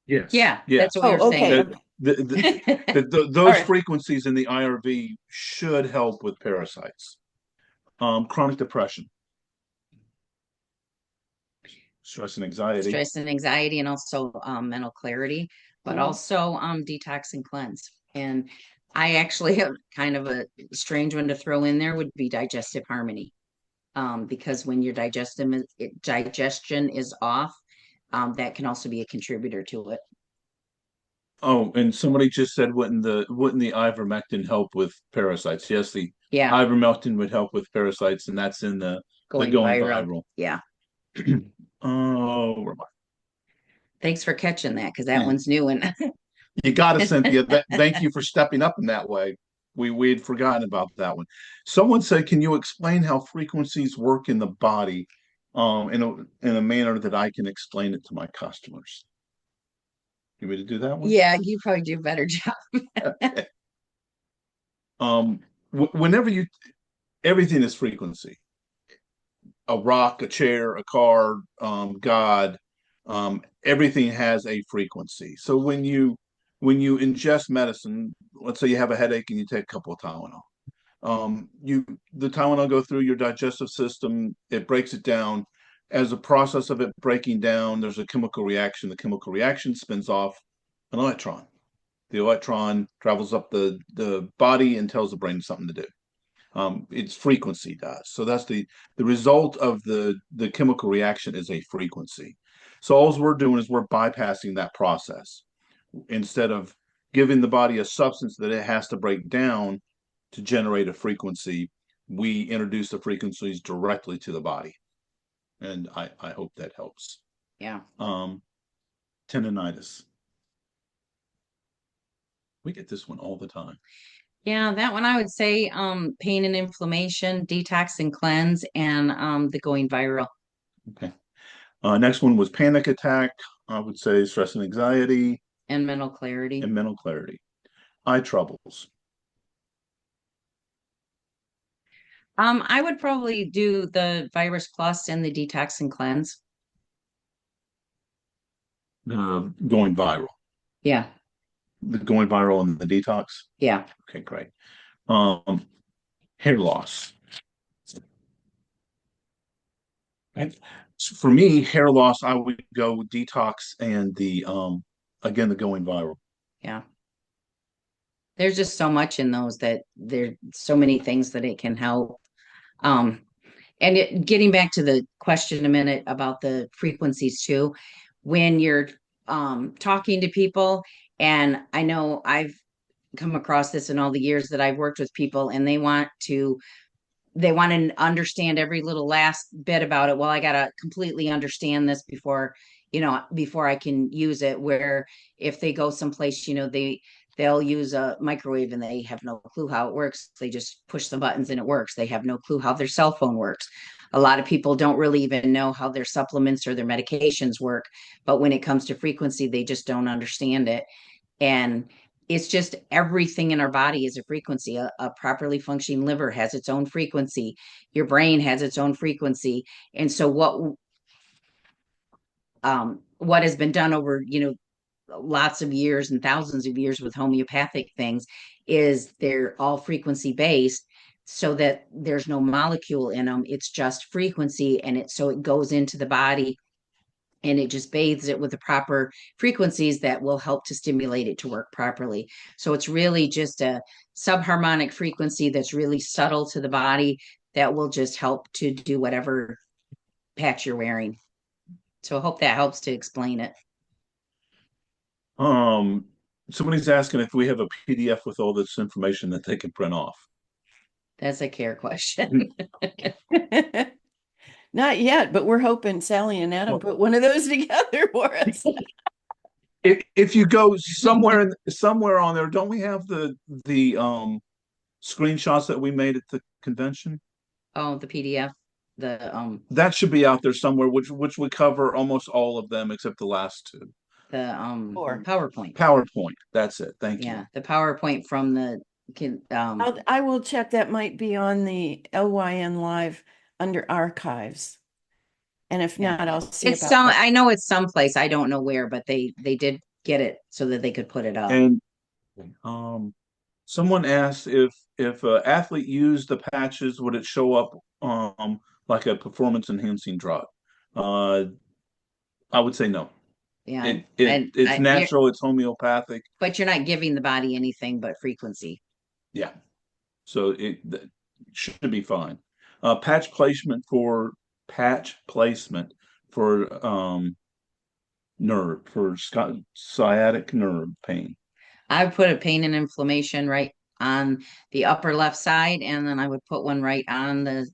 Yes. Yeah, Yeah. that's what we were Oh, okay. saying. Those right. frequencies in the IRV should help with parasites. Chronic depression, stress and anxiety. Stress and anxiety, and also mental clarity, but Mhm. also detox and cleanse. And I actually have kind of a strange one to throw in there would be digestive harmony. Because when your digestion is off, that can also be a contributor to it. Oh, and somebody just said, wouldn't the ivermectin help with parasites? Yes, the Yeah, ivermectin would help with parasites, and that's in the going going viral. viral. Yeah. Oh, where am Thanks for catching that because that I? one's new and You got it, Cynthia. Thank you for stepping up in that way. We had forgotten about that one. Someone said, "Can you explain how frequencies work in the body, in a manner that I can explain it to my customers?" You want me to do that one? yeah, you probably do a better job. Okay. Whenever everything is frequency. A rock, a chair, a car, God, everything has a frequency. So when you ingest medicine, let's say you have a headache and you take a couple of Tylenol, the Tylenol go through your digestive system, it breaks it down. As a process of it breaking down, there's a chemical reaction. The chemical reaction spins off an electron. The electron travels up the body and tells the brain something to do. Its frequency does. So that's the result of the chemical reaction is a frequency. So all we're doing is we're bypassing that process. Instead of giving the body a substance that it has to break down to generate a frequency, we introduce the frequencies directly to the body. And I hope that helps. Yeah. Tendonitis. We get this one all the time. Yeah, that one I would say pain and inflammation, detox and cleanse, and the going viral Okay. Next one was panic attack. I would say stress and anxiety and mental clarity. and mental clarity. Eye troubles. I would probably do the virus plus and the detox and cleanse. Going viral. Yeah, The going viral and the detox. yeah. Okay, great. Um, Hair loss. Right. So for me, hair loss, I would go detox and the again the going viral. Yeah. There's just so much in those that there's so many things that it can help. Um, getting back to the question a minute about the frequencies too, when you're talking to people, and I know I've come across this in all the years that I've worked with people, and they want to understand every little last bit about it. Well, I got to completely understand this before I can use it. Where if they go someplace, they'll use a microwave and they have no clue how it works. They just push the buttons and it works. They have no clue how their cell phone works. A lot of people don't really even know how their supplements or their medications work. But when it comes to frequency, they just don't understand it. And it's just everything in our body is a frequency. A properly functioning liver has its own frequency. Your brain has its own frequency. And so what has been done over, lots of years and thousands of years with homeopathic things is they're all frequency based, so that there's no molecule in them. It's just frequency, and it goes into the body, and it just bathes it with the proper frequencies that will help to stimulate it to work properly. So it's really just a subharmonic frequency that's really subtle to the body that will just help to do whatever patch you're wearing. So I hope that helps to explain it. Um, Somebody's asking if we have a PDF with all this information that they can print off. That's a Kare question. Not yet, but we're hoping Sally and Adam put one of those together for us. If you go somewhere on there, don't we have the screenshots that we made at the convention? Oh, the PDF, the That should be out there somewhere, which would cover almost all of them except the last two. Or PowerPoint. PowerPoint. That's it. Thank you. Yeah, the PowerPoint from the I will check. That might be on the LYN Live under archives. And if Yeah. not, I'll see It's about that. I know it's someplace. I don't know where, but they did get it so that they could put it up. And someone asked if an athlete used the patches, would it show up like a performance enhancing drug? Uh, I would say no. Yeah. It's natural, it's homeopathic. But you're not giving the body anything but frequency. Yeah. So it should be fine. Patch placement for nerve for sciatic nerve pain. I would put a pain and inflammation right on the upper left side, and then I would put one right on the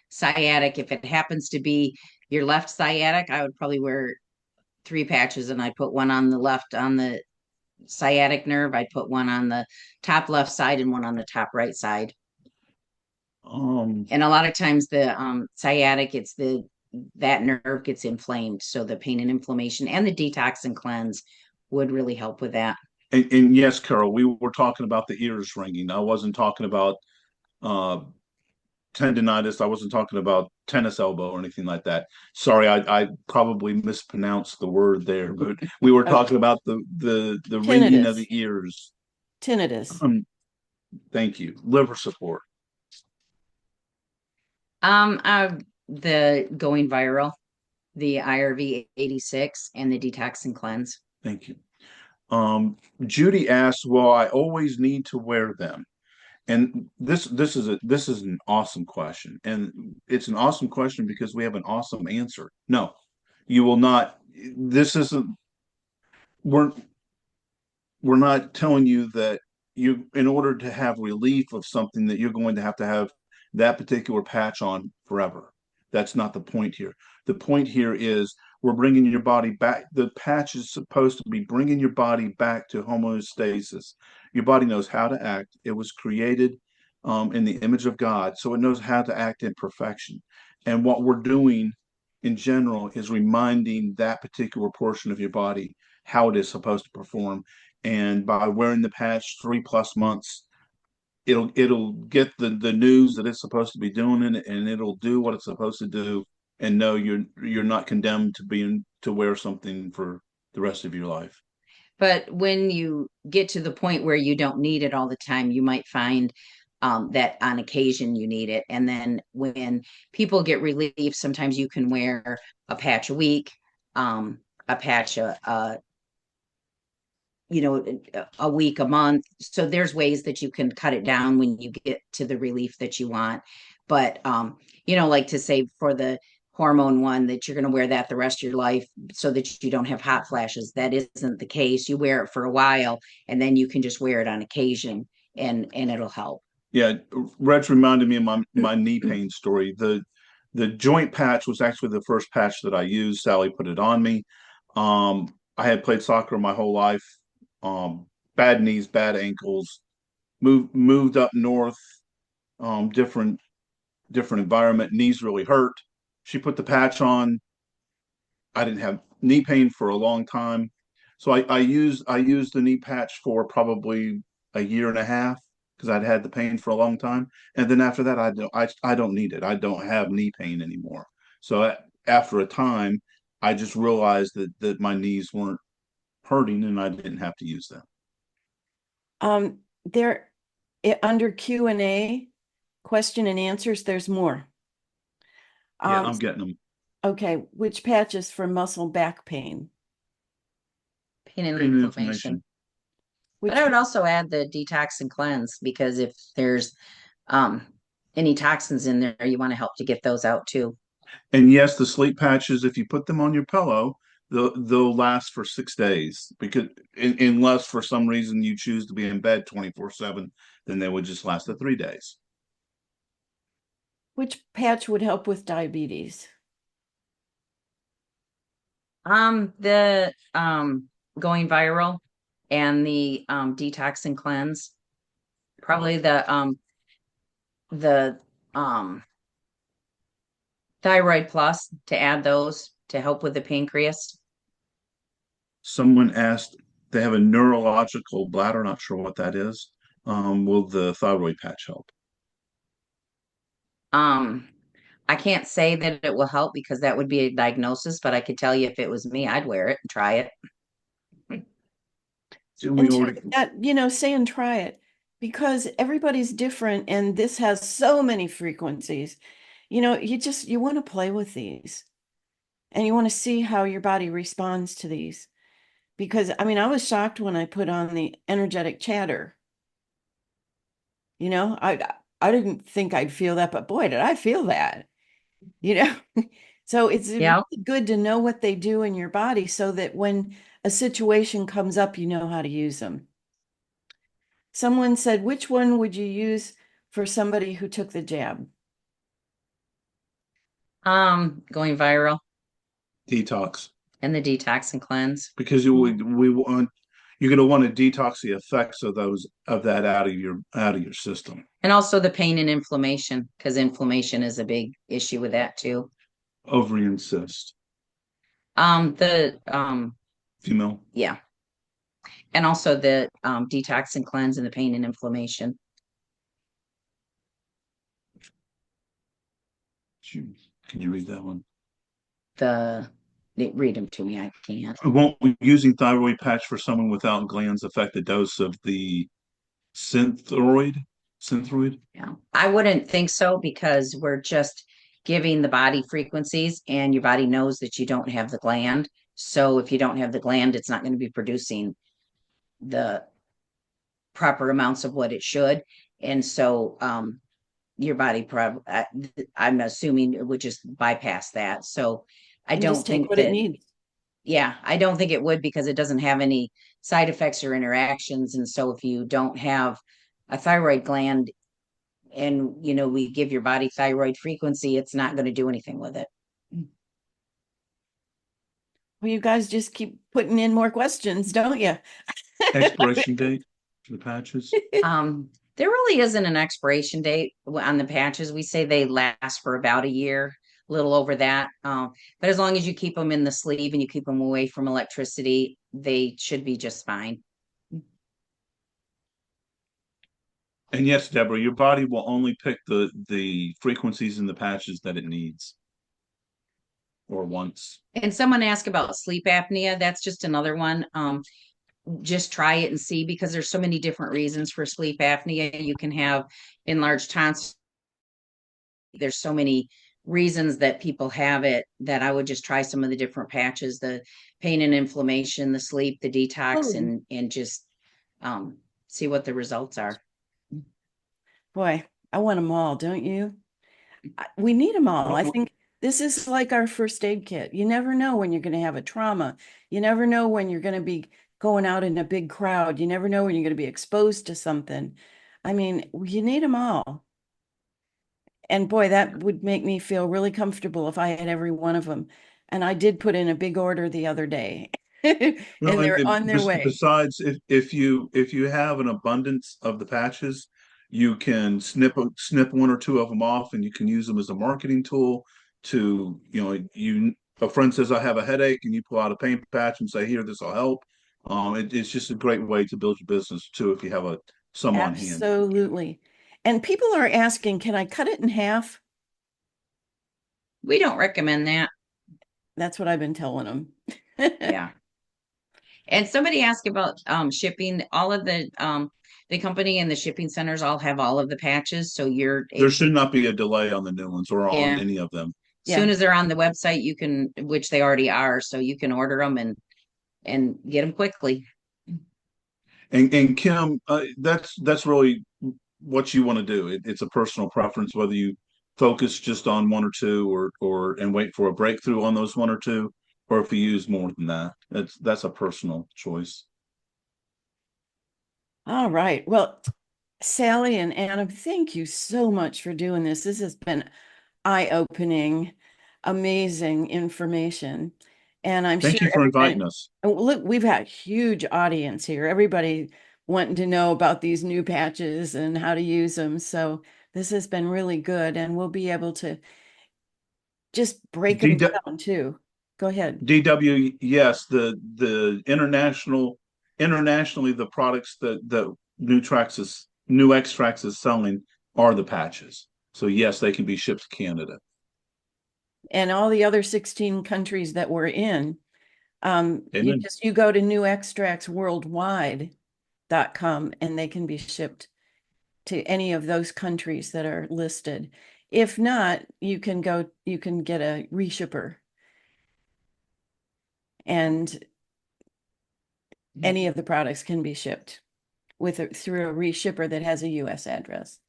sciatic. If it happens to be your left sciatic, I would probably wear 3 patches, and I'd put one on the left on the sciatic nerve. I'd put one on the top left side and one on the top right side. And a lot of times the sciatic, that nerve gets inflamed. So the pain and inflammation and the detox and cleanse would really help with that. And yes, Carol, we were talking about the ears ringing. I wasn't talking about uh, tendonitis. I wasn't talking about tennis elbow or anything like that. Sorry, I probably mispronounced the word there, but we were talking about the ringing of the ears. Tinnitus. Thank you. Liver support. The going viral, the IRV 86, and the detox and cleanse. Thank you. Judy asks, "Well, I always need to wear them?" And this is an awesome question, and it's an awesome question because we have an awesome answer. No, you will not. This isn't. We're we're not telling you that you, in order to have relief of something, that you're going to have that particular patch on forever. That's not the point here. The point here is we're bringing your body back. The patch is supposed to be bringing your body back to homeostasis. Your body knows how to act. It was created in the image of God, so it knows how to act in perfection. And what we're doing in general is reminding that particular portion of your body how it is supposed to perform. And by wearing the patch 3+ months, it'll get the news that it's supposed to be doing it, and it'll do what it's supposed to do. And no, you're not condemned to wear something for the rest of your life. But when you get to the point where you don't need it all the time, you might find that on occasion you need it. And then when people get relief, sometimes you can wear a patch a week, a patch a week, a month. So there's ways that you can cut it down when you get to the relief that you want. But like to say for the hormone one that you're going to wear that the rest of your life so that you don't have hot flashes. That isn't the case. You wear it for a while and then you can just wear it on occasion and it'll help. Yeah, Reg reminded me of my knee pain story. The joint patch was actually the first patch that I used. Sally put it on me. I had played soccer my whole life. Bad knees, bad ankles. Moved up north. Different environment. Knees really hurt. She put the patch on. I didn't have knee pain for a long time, so I used the knee patch for probably a year and a half because I'd had the pain for a long time. And then after that, I don't need it. I don't have knee pain anymore. So after a time, I just realized that my knees weren't hurting and I didn't have to use them. There, under Q&A, question and answers, there's more. Yeah, I'm getting them. Okay, which patches for muscle back pain? Pain and Pain and inflammation. Which But I would also add the detox and cleanse because if there's any toxins in there, you want to help to get those out too. And yes, the sleep patches, if you put them on your pillow, they'll last for 6 days because unless for some reason you choose to be in bed 24/7, then they would just last the 3 days. Which patch would help with diabetes? The going viral and the detox and cleanse. Probably the Thyroid Plus to add those to help with the pancreas. Someone asked, they have a neurological bladder, not sure what that is. Will the thyroid patch help? I can't say that it will help because that would be a diagnosis, but I could tell you if it was me, I'd wear it and try it. Say and try it because everybody's different and this has so many frequencies. You want to play with these and you want to see how your body responds to these. Because I was shocked when I put on the energetic chatter. I didn't think I'd feel that, but boy, did I feel that. So it's Yeah. really good to know what they do in your body so that when a situation comes up, you know how to use them. Someone said, which one would you use for somebody who took the jab? Going viral Detox. and the detox and cleanse. Because you're going to want to detox the effects of that out of your system. And also the pain and inflammation, because inflammation is a big issue with that too. Ovary and cyst. The Female. yeah. And also the detox and cleanse and the pain and inflammation. Can you read that one? Read them to me. I can't. Won't using thyroid patch for someone without glands affect the dose of the synthroid? Yeah, I wouldn't think so because we're just giving the body frequencies and your body knows that you don't have the gland. So if you don't have the gland, it's not going to be producing the proper amounts of what it should. And so your body probably, I'm assuming it would just bypass that. So I don't just take think what that, it needs. yeah, I don't think it would because it doesn't have any side effects or interactions. And so if you don't have a thyroid gland and, we give your body thyroid frequency, it's not going to do anything with it. Well, you guys just keep putting in more questions, don't you? Expiration date for the patches? There really isn't an expiration date on the patches. We say they last for about a year, a little over that. But as long as you keep them in the sleeve and you keep them away from electricity, they should be just fine. And yes, Deborah, your body will only pick the frequencies in the patches that it needs or wants. And someone asked about sleep apnea. That's just another one. Just try it and see, because there's so many different reasons for sleep apnea. You can have enlarged tonsils. There's so many reasons that people have it, that I would just try some of the different patches, the pain and inflammation, the sleep, the detox, Oh. and just see what the results are. Boy, I want them all, don't you? We need them all. I Well, think this is like our first aid kit. You never know when you're going to have a trauma. You never know when you're going to be going out in a big crowd. You never know when you're going to be exposed to something. I mean, you need them all. And boy, that would make me feel really comfortable if I had every one of them. And I did put in a big order the other day, and well, they're on their way. besides, if you have an abundance of the patches, you can snip one or two of them off, and you can use them as a marketing tool to, a friend says, I have a headache, and you pull out a pain patch and say, here, this will help. It's just a great way to build your business too if you have some on hand. Absolutely. And people are asking, can I cut it in half? We don't recommend that. That's what I've been telling them. Yeah. And somebody asked about shipping. All of the company and the shipping centers all have all of the patches, so There should not be a delay on the new ones or on Yeah. any of them. Soon as they're on the website, you can, which they already are, so you can order them and get them quickly. And Kim, that's really what you want to do. It's a personal preference whether you focus just on one or two, or and wait for a breakthrough on those one or two, or if you use more than that. That's a personal choice. All right. Well, Sally and Anna, thank you so much for doing this. This has been eye-opening, amazing information. And I'm Thank sure you for inviting us. look, we've had a huge audience here. Everybody wanting to know about these new patches and how to use them. So this has been really good, and we'll be able to just break them down too. Go ahead. DW, yes, the internationally, the products that NuXtrax is selling are the patches. So yes, they can be shipped to Canada. And all the other 16 countries that we're in, Amen. you go to NuXtraxWorldwide.com and they can be shipped to any of those countries that are listed. If not, you can get a reshipper, and any of the products can be shipped through a reshipper that has a US address.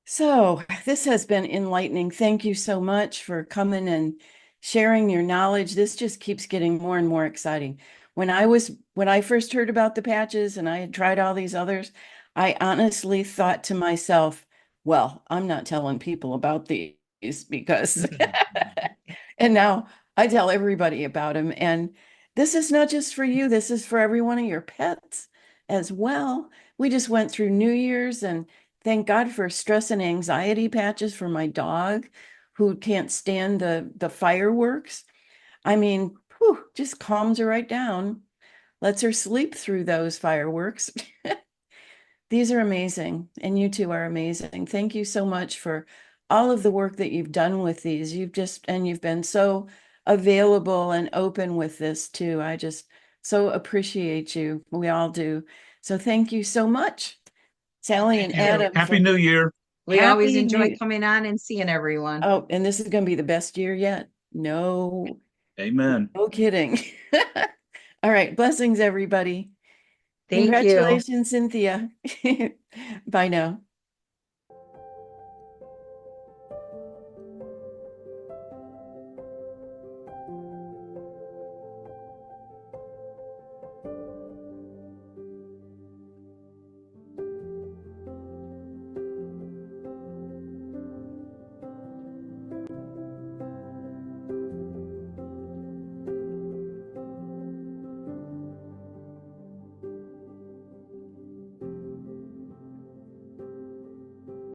So this has been enlightening. Thank you so much for coming and sharing your knowledge. This just keeps getting more and more exciting. When I first heard about the patches and I had tried all these others, I honestly thought to myself, well, I'm not telling people about these because, and now I tell everybody about them. And this is not just for you, this is for every one of your pets as well. We just went through New Year's, and thank God for stress and anxiety patches for my dog who can't stand the fireworks. I mean, whew, just calms her right down, lets her sleep through those fireworks. These are amazing, and you two are amazing. Thank you so much for all of the work that you've done with these. You've been so available and open with this too. I just so appreciate you. We all do. So thank you so much, Sally and Adam. Happy New Year. We always Happy enjoy New- coming on and seeing everyone. Oh, and this is going to be the best year yet. No, Amen. no kidding. All right. Blessings, everybody. Thank you. Congratulations, Cynthia. Bye now.